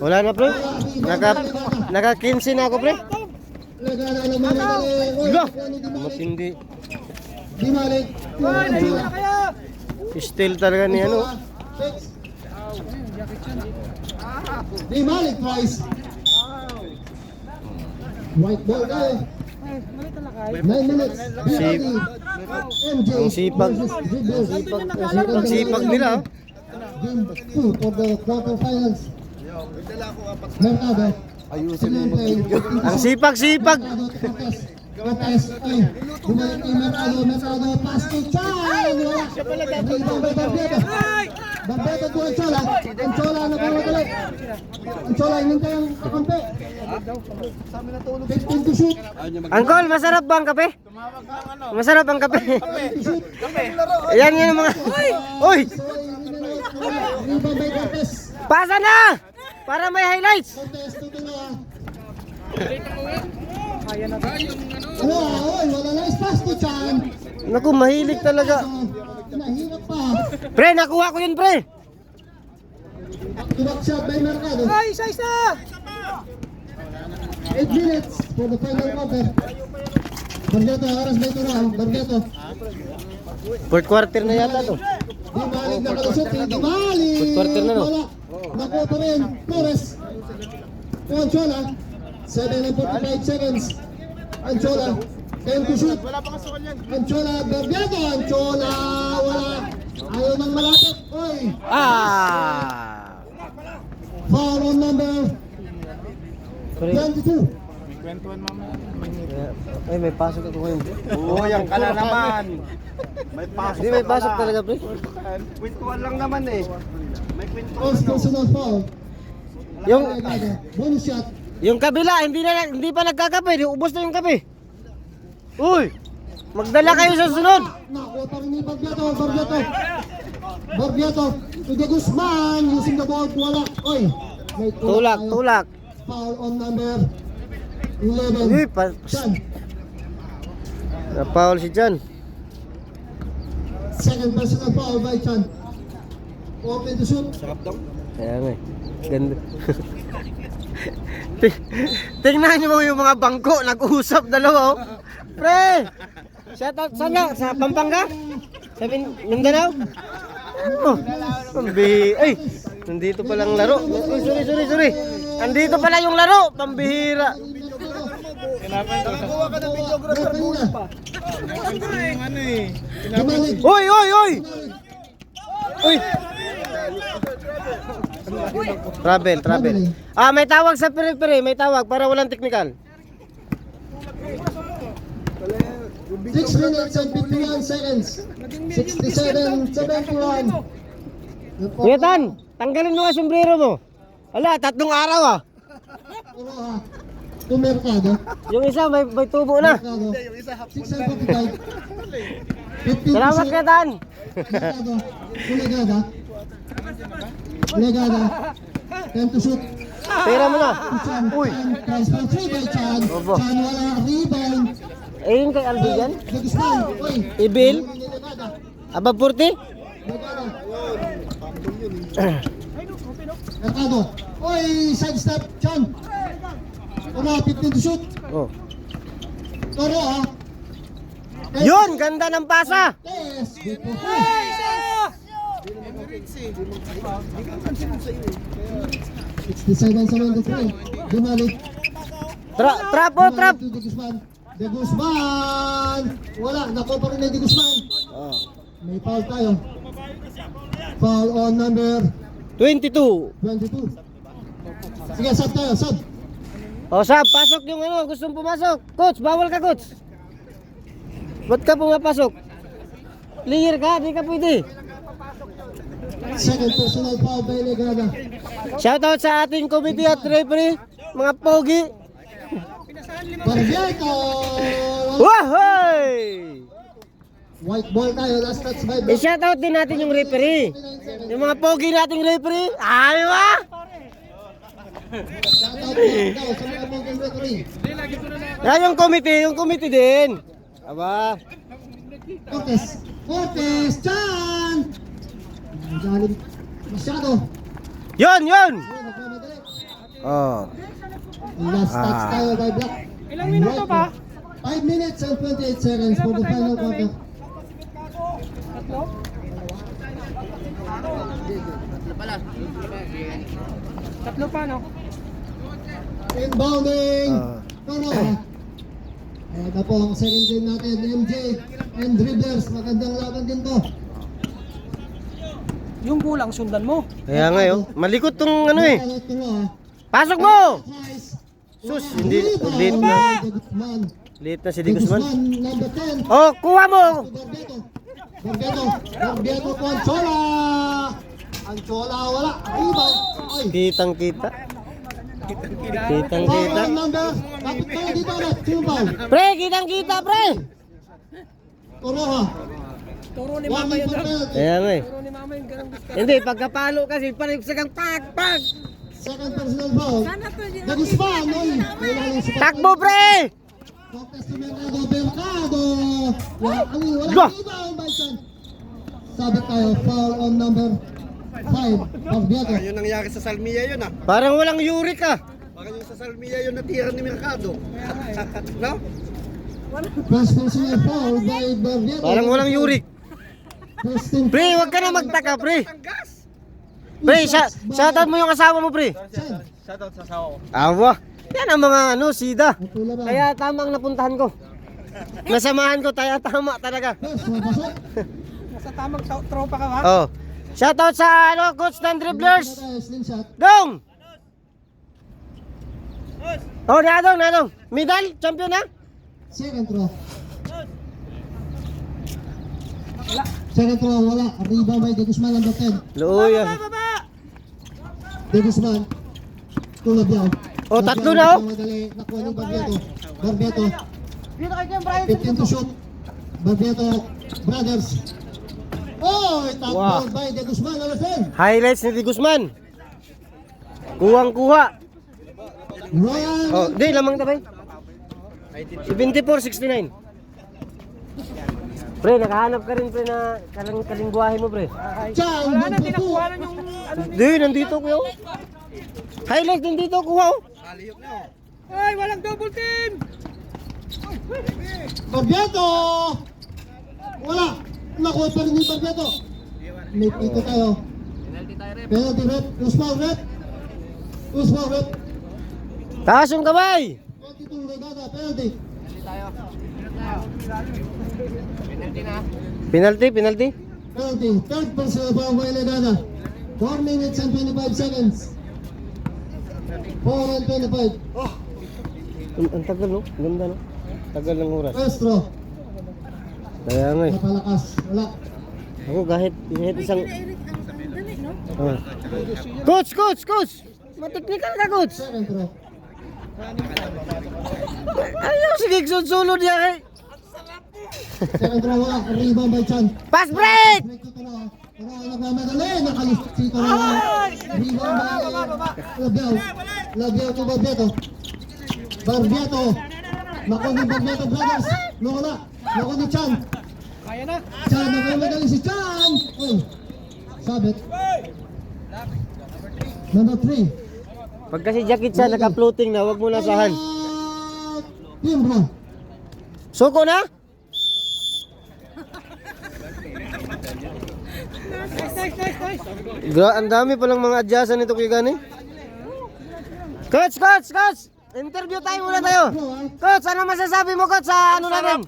Wala na pre. Naka 15 na ako pre. Nagana ng mga Lah, matindi. Di malik. Still talaga ni ano. Di malik twice. White ball tayo. 9 minutes. MJ. Ang sipag. Ang sipag nila. Game 2 for the quarterfinals. Mercado. Ayusin mo. Ang sipag. Katas. Ay, bumalik kay Mercado. Mercado. Pass to Chan. Rebound by Barbeto. Barbeto to Anchola. Anchola nagmamadali. Anchola, hinintay ang kakampi. 15 to shoot. Angkol, masarap ba ang kape? Masarap ang kape. 15 to shoot. Ayan yun ang mga... Uy! Rebound by Cortez. Pasa na! Para may highlights. Cortez, tutuloy. Oy, wala na pass to Chan. Naku, mahilig talaga. Nahirap pa. Pre, nakuha ko yun pre. Back shot by Mercado. Ay, isa! 8 minutes for the final quarter. Barbeto, oras by ito round. Barbeto. Fourth quarter na yata to. Di balik na kalusot. Di balik. Fourth quarter na, no? Wala. Nakuha pa rin. Flores. Anchola. 7 and 45 seconds. Anchola. 10 to shoot. Anchola. Barbeto. Anchola. Wala. Ayaw nang malapit. Oy. Ah! Foul on number Pre, 22. ay may pasok ako ngayon. Oo, yan ka na naman. May pasok. Hindi, may pasok talaga pre. Kwentuhan lang naman eh. May kwentuhan. First personal foul. Yung Bonus shot. yung kabila, hindi pa nagkakape, ubos na yung kape. Uy! Magdala kayo sa sunod. Nakuha pa rin ni Barbeto. Barbeto. Barbiato to De Guzman using the ball. Wala. Oy. May Tulak, tayo. tulak. Foul on number Uy, 11. Chan. Na-foul si Jan. Second personal foul by Chan. Open to shoot. Kaya nga eh. Ganda. Tingnan niyo mo yung mga bangko, nag-uusap dalawa oh. Pre! Shoutout saan nga? Sa Pampanga? Sa Mindanao? Oh, ay! Nandito palang laro. Ay, sorry. Nandito pala yung laro. Pambihira. Nakakuha ka ng videographer bonus pa. Kamalik. Uy! Uy! Travel. Ah, may tawag sa pere-pere. May tawag para walang technical. 6 minutes and 51 seconds. 67-71. Kuya Tan, tanggalin mo nga sombrero mo. Wala, 3 araw ah. To Mercado. Yung isa may tubo na. Mercado. 6:55. 50%. Salamat Kuya Tan. Mercado. Legada. 10 to shoot. Pera mo na. Chan. Transfer 3 by Chan. Opo. Chan wala. Rebound. Eh, yung kay Alvin yan? De Guzman. Oy. Ibil? Legada. Above 40? Legada. Mercado. Oy, side step. Chan. Wala, 15 to shoot. Oh. Toro ah. Yun, ganda ng pasa. Yes. 67-73. Dumalik. Trap. De Guzman. De Guzman. Wala, nakuha pa rin na De Guzman. May foul tayo. Foul on number 22. 22. Sige, sub tayo, sub. O, Sab, pasok yung ano, gustong pumasok. Coach, bawal ka, coach. Ba't ka pumapasok? Player ka, di ka pwede. Second personal foul by Legada. Shoutout sa ating committee at referee, mga pogi. Barbiato. Wahoy! White ball tayo, last touch by I-shoutout din natin yung referee. Yung mga pogi nating referee. Ay, ba? Shoutout daw sa mga Morgan referee. Yan yung committee din. Aba. Cortez, Chan! Galing masyado. Yun! Nagmamadali. Oh. Last touch tayo by Black. Ilang minuto pa? 5 minutes and 28 seconds for the final quarter. Tatlo pa, no? Inbounding. Toro. Ito po ang second game natin, MJ and dribblers. Magandang laban din to. Yung kulang, sundan mo. Kaya nga yun. Malikot tong ano eh. Toro. Pasok mo! Nice. Sus, hindi. Rebound Late by na. De Guzman. Late na si De De Guzman. number 10. Oh, kuha mo! Barbeto po Anchola. Anchola wala. Rebound. Ay. Kitang-kita. Foul on number. Kapit tayo dito ulit. Foul. Pre, kitang-kita, pre! Toroha. Turo ni One mama in yun. for penalty. Kaya nga eh. Turo ni mama yung ganang gusto. Hindi, pagkapalo kasi parang sagang pag! Second personal foul. De Guzman. Oy. Wala lang si Takbo, pre! Cortez to Mercado. Wala. Go. Rebound by Chan. Sabi tayo. Foul on number 5. Barbeto. Yun nangyari sa Salmia yun ah. Parang walang uric ah. Baka yung sa Salmia yun natira ni Mercado. No? First personal foul by Barbeto. Parang walang uric. First team Pre, wag ka na magtaka, pre. Pre, shoutout mo yung asawa mo, pre. Chan. Shoutout sa sawa ko. Awa. Yan ang mga ano, sida. Pula ba? Kaya tama ang napuntahan ko. Nasamahan ko, tama talaga. First, mapasok. Nasa tamang tropa ka ba? Oh. Shoutout sa ano, coach ng dribblers. Slingshot. Dong! Oh, nadong. Medal, champion na? Second throw. Second throw, wala. Rebound by De Guzman, number 10. Luya. De Guzman. Tulad yan. Oh, tatlo na, oh. Madali, nakuha ng Barbeto. 15 to shoot. Barbeto Brothers. Oh, top Wow. ball by De Guzman, our friend. Highlights ni Di Guzman. Kuwang-kuha. Royal. Oh, di lamang tabay. 74-69. Pre, nakahanap ka rin pre na kalingguwahe mo pre. Chan, number 2. Di, nandito kuya. Oh. Highlights din dito kuha. Oh. Ay, walang double team! Barbiato! Wala! Nakuha pa rin ni Barbiato. May pito tayo. Penalty rep. Uspaw rep. Uspaw rep. Taas yung kamay. 22 Regada. Penalty. Penalty, penalty. Penalty. Third personal foul by Regada. 4 minutes and 25 seconds. 4 and 25. Ang tagal no? Ganda no? Tagal ng oras. First throw. Kaya nga eh. Napalakas. Wala. Ako kahit isang... Eric, ang dali, no? Ah. Coach, coach, coach! Mateknikal ka coach! Second throw. Ayaw, sige, sunod niya kay... Second throw wala. Rebound by Chan. Pass break! Break to Toro. Toro nagmamadali. Nakalis si Toro. Rebound by Labiao. Labiao to Barbiato. Barbiato. Naku ni Barbiato brothers. Nawala. Naku ni Chan. Chan, nagmamadali si Chan. Oh. Sabit. Number 3. Pag kasi jacket siya, naka-floating na, wag mo nasahan. Timbro. Suko na? Ang dami palang mga adjustan nito kay Gani. Coach, coach, coach! Interview tayo muna tayo. Coach, ano masasabi mo coach sa ano natin?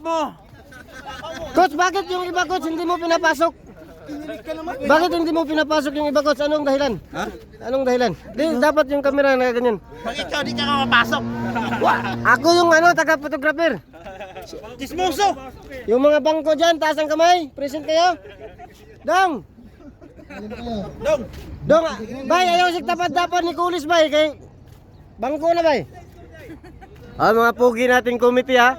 Coach, bakit yung iba coach hindi mo pinapasok? Bakit hindi mo pinapasok yung iba coach? Anong dahilan? Ha? Anong dahilan? Di, dapat yung camera na ganyan. Bakit ikaw di ka mapasok? Ako yung ano, taga-photographer. Chismoso! Yung mga bangko dyan, taas ang kamay. Present kayo. Dong! Dong, bay, ayaw sig tapat-dapat ni Kulis, bay. Kay bangko na, bay. Ah, mga pugi nating committee, ha.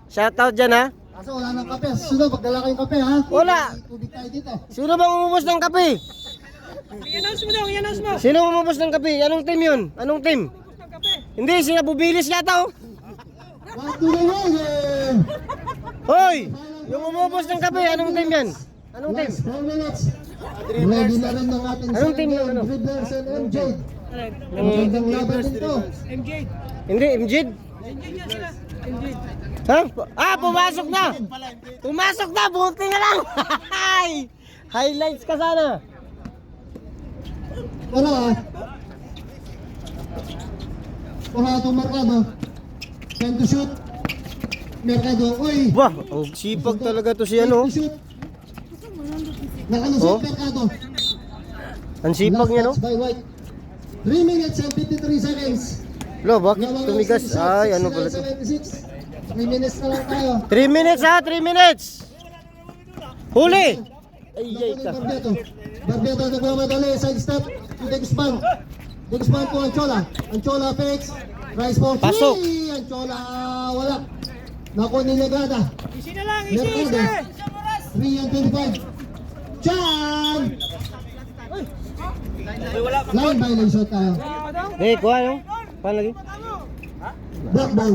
Shoutout dyan, ha. Kaso wala nang kape. Susunod, pagdala kayong kape ha. Wala. Tubig tayo dito. Sino bang umubos ng kape? I-announce mo daw, i-announce mo! Sino umubos ng kape? Anong team yun? Anong team? Hindi, sila bubilis yata, oh. Back to the wall. Hoy! Yung umubos ng kape, anong team yan? Anong team? Last 4 minutes. Ready na rin ng ating Anong team yun, ano? Dribblers and MJ. Magandang laban din to. Hindi, Imjid? Ha? Ah, pumasok na! Pumasok na! Buti na lang! Highlights ka sana! Wala ha. Wala itong Mercado. Time to shoot. Mercado. Uy! Wah, ang sipag talaga to si ano. Time to shoot. Nakalusot Oh. Mercado. Ang sipag niya, no? Last touch by White. 3 minutes and 53 seconds. Lo, bakit tumigas? Ay, ano pala to? 76. 3 minutes na lang tayo. 3 minutes ha, 3 minutes! Huli! Ay, ay ka. Barbiato. Barbiato nagmamadali. Side step. To De Guzman. De Guzman to Anchola. Anchola fakes. Rise for 3. Pasok. Anchola wala. Naku ni Legada. Easy na lang, Mercado. 3 and 25. Chan! Line violation tayo. Eh, kuha no? Paano lagi? Block ball.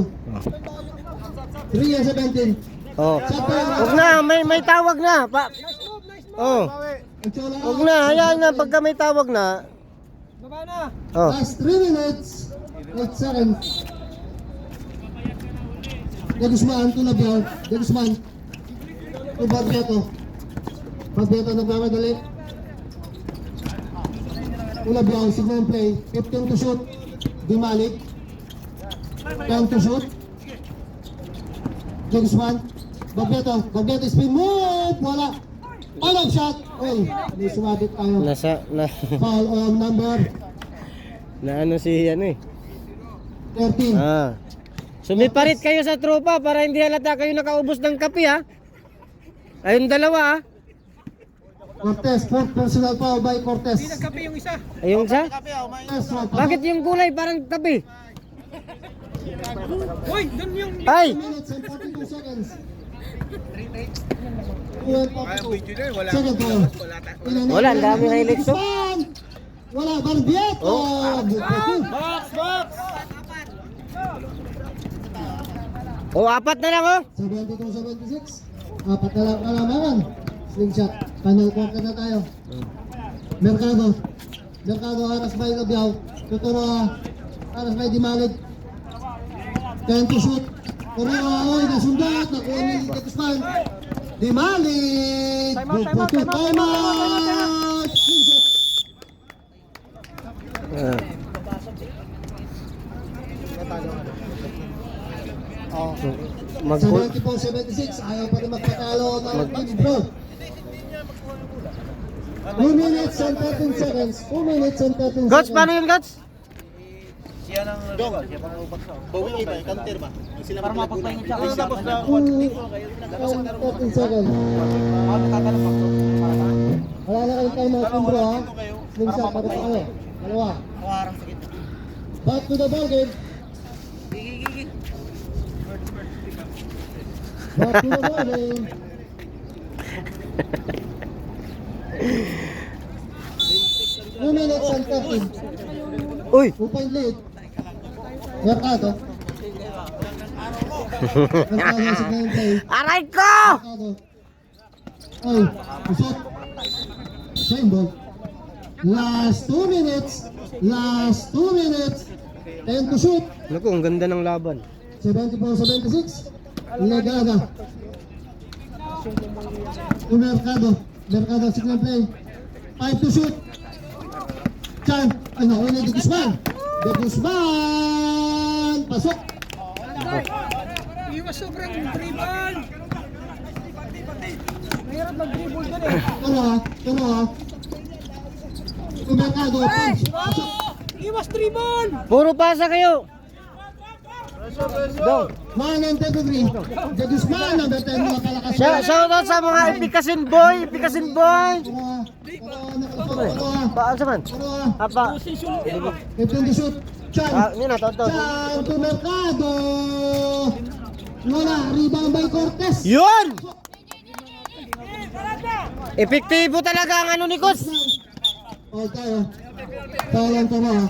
3 and 17. Oh. Huwag na, may tawag na. Oh. Anchola. Huwag na, hayaan na pagka may tawag na. Oh. Last 3 minutes. 8 seconds. De Guzman to Labiao. De Guzman to Barbiato. Barbiato nagmamadali. To Labiao, signal play. 15 to shoot. Di Malik. 10 to shoot. De Guzman. Barbiato. Barbiato spin move. Wala. All-out shot. Uy, may sumabit tayo. Foul on number Na ano si ano eh. 13. Ah. Sumiparit kayo sa tropa para hindi halata kayo nakaubos ng kape ha. Ayun dalawa ha. Cortez, fourth personal foul by Cortez. Ayun sa? Cortez, foul. Bakit yung gulay parang kape? Uy, dun yung... Ay! 2 minutes and 42 seconds. Second foul. Wala, ang daming highlights, oh. Wala, Barbieta. Oh, apat na lang, oh. 72-76. Apat na lang kalamangan. Slingshot. Final quarter na tayo. Mercado. Mercado, Aras by Labiao. Tuturo, Aras by Dimalig. 10 to shoot. Correa, oy, nasundat. Nakuha ni Guzman. Dimalig. Time out. Slingshot. Mag-goal. 74-76. Ayaw pa rin magpatalo ng team bro. 2 minutes and 13 seconds. 2 minutes and 13 Coach, seconds. paano yun, Coach? Siya nang siya pang ubak sa. Bawin ito, counter ba? Sila para mapagpahinga siya. 2 13 seconds. Wala na kayong time out team bro ha. Slingshot, bakit pa kayo? Dalawa. Back to the ball game. Back to the ball game. Two minutes and 13. Uy! 2 point lead. Mercado. Mercado sa game play. Aray ko! Mercado. Ay, usot. Same ball. Last 2 minutes. Last 2 minutes. 10 to shoot. Naku, ang ganda ng laban. 74-76. Legada. To Mercado. Mercado signal play. 5 to shoot. Chan. Ay, nakuha na De Guzman. De Guzman. Pasok. Iwas sobrang dribble. Mahirap mag-dribble doon eh. Turo ha. To Mercado. Punch. Pasok. Iwas dribble. Puro pasa kayo. Dong. 1 and 33. De Guzman. Number 10 mga kalakas. Shoutout sa mga Ipikasin boy. Ipikasin boy. Turo ha. Baan sa man? Turo ha. Apa? 15 to shoot. Chan. Yun na, tonton. Chan to Mercado. Wala. Rebound by Cortez. Yun! Epektibo talaga ang ano ni Coach. Okay tayo. Tawalan ko mo ha.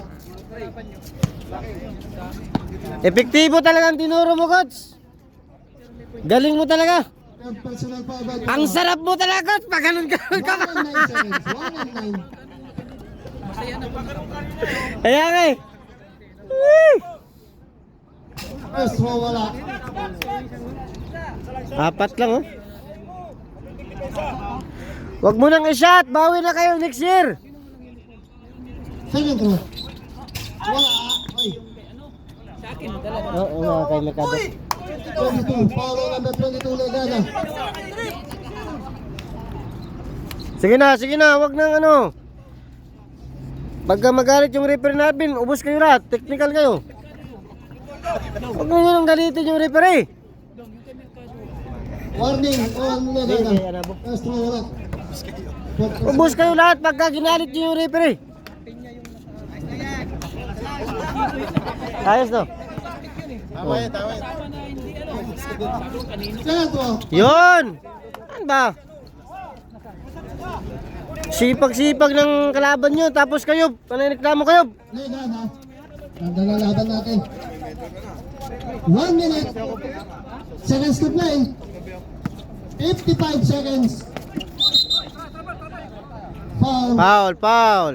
Epektibo talaga ang tinuro mo, Coach. Galing mo talaga. Personal foul by Ang sarap mo talaga, Coach. Pag ganun ka. 1 and 9 seconds. 1 and 9. Kaya nga eh. Uy! First row wala. Apat lang, oh. Huwag mo nang i-shot. Bawi na kayo next year. Second row. Wala. Ay. Oo, mga kay Mercado. 22. Foul number 22 Legada. Sige na. Huwag nang ano. Pagka magalit yung referee natin, ubos kayo lahat. Technical kayo. Huwag mo nang galitin yung referee. Warning on Legada. First row wala. Ubos kayo lahat pagka ginalit nyo yung referee. Ayos no? Second row. Yun! Ano ba? Sipag-sipag ng kalaban nyo, tapos kayo, paniniklamo kayo. Legada. Tanda na laban natin. 1 minute. Seconds to play. 55 seconds. Foul. Foul.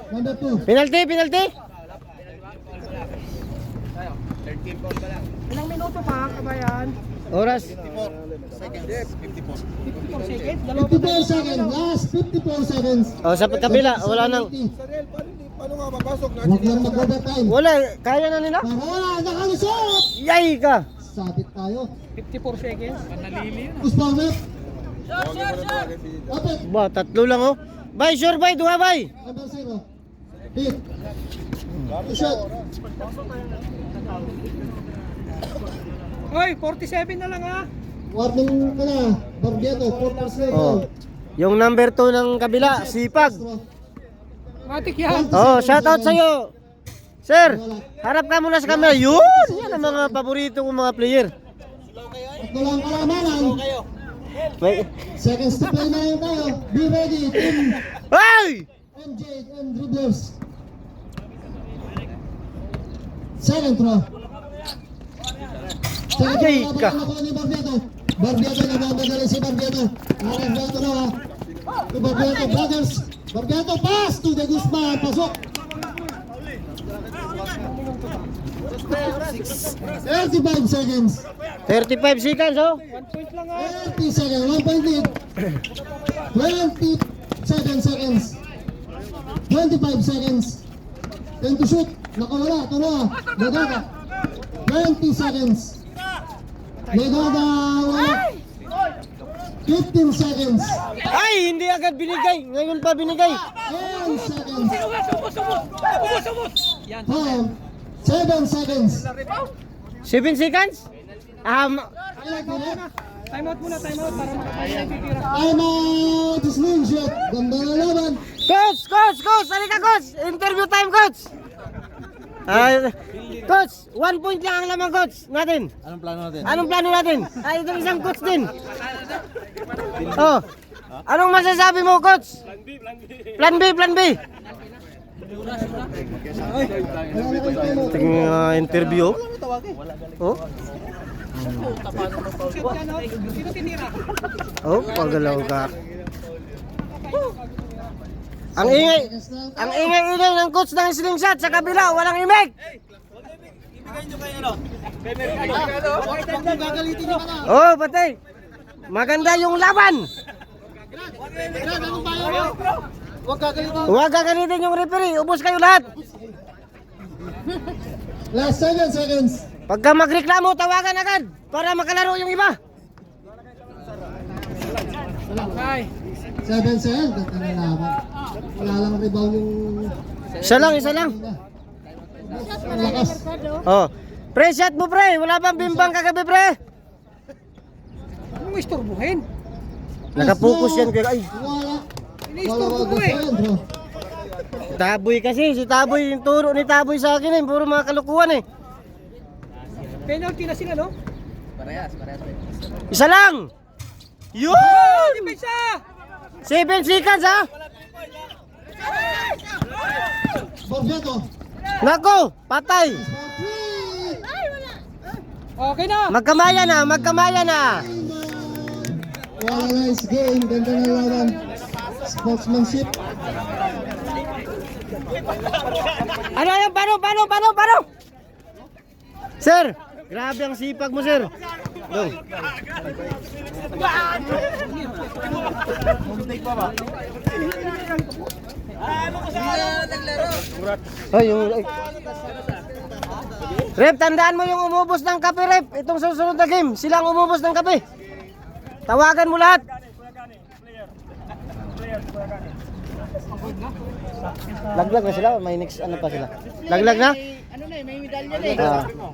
Number 2. Penalty. Ilang minuto pa, kabayan? Oras. 54 seconds. Last 54 seconds. O, sa kabila, wala nang. Paano nga mapasok na? Huwag lang mag-overtime. Wala, kaya na nila. Para nakalusot. Yay ka! Sabit tayo. 54 seconds. Uspamet. Opet. Ba, tatlo lang oh. Bay, sure bay, duha bay. Number 0. Hit. Shot. Hoy, 47 na lang ha. Warning ka na. Barbiero. 4% Oh. Yung number 2 ng kabila, sipag. Matik yan. Oh, shoutout sa'yo. Sir, harap ka muna sa camera. Yun! Yan ang mga paborito kong mga player. Tatlo lang kalamanan. May... Seconds to play na lang tayo. Be ready, team Ay! MJ and dribblers. Second throw. Second Ay, throw, ka. nakuha ni Barbiado. Barbiado, nagmamadali si Barbiado. Barbiado na ha. To Barbiado, brothers. Barbiado, pass to the Guzman. Pasok. 35 seconds. 35 seconds, oh. 30 seconds. 1 point lead. 27 seconds. 25 seconds. 10 to shoot. Nakawala. Ito na. Medada. 20 seconds. Medada. Wala. 15 seconds. Ay, hindi agad binigay. Ngayon pa binigay. 10 seconds. 7 seconds. 7 seconds? Time out. Slingshot. Ganda na laban. Coach! Halika, coach! Interview time, coach! Coach, 1 point lang ang lamang, coach, natin. Anong plano natin? Anong plano natin? Ay, ito isang coach din. Oh. Anong masasabi mo, coach? Plan B. Tingnan interview. Oh. Oh, pagalaw ka. Ang ingay ng coach ng slingshot sa kabila, walang imig. Oh, patay. Maganda yung laban. Huwag gagalitin yung referee, ubos kayo lahat. Last 7 seconds. Pagka magreklamo, tawagan agad para makalaro yung iba. 7 seconds. Ganda na laban. Wala lang rebound yung... Isa lang. Ang lakas. Oh. Pre, shot mo pre. Wala bang bimbang kagabi pre? Anong istorbuhin? Nakapokus yan kaya. Ay, Wala wag Sandro. Taboy kasi. Si Taboy, yung turo ni Taboy sa akin eh. Puro mga kalukuhan eh. Penalty na sila, no? Isa lang. Yun! Depensa! 7 seconds ha. Borgetto. Nako, patay. Okay na! Magkamaya na. Wala nice game. Ganda na laban. Sportsmanship. Ano yan? Paano? Sir, grabe ang sipag mo, sir. Dong. Ay, ay. Rep, tandaan mo yung umubos ng kape, Rep. Itong susunod na game, silang umubos ng kape. Tawagan mo lahat. Laglag na sila, may next ano pa sila. Laglag na? Ano na, may medalya na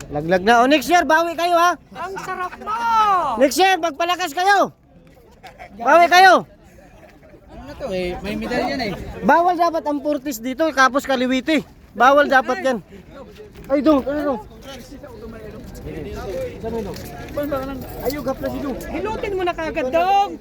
Laglag na. O next year, bawi kayo ha. Ang sarap mo! Next year, magpalakas kayo. Bawi kayo. Ano na to may medalya na Bawal dapat ang Purtis dito, kapos Kaliwiti. Bawal dapat yan. Ay, dong, ano dong? Ayaw, gapla si dong. Hilutin mo na kagad, dong!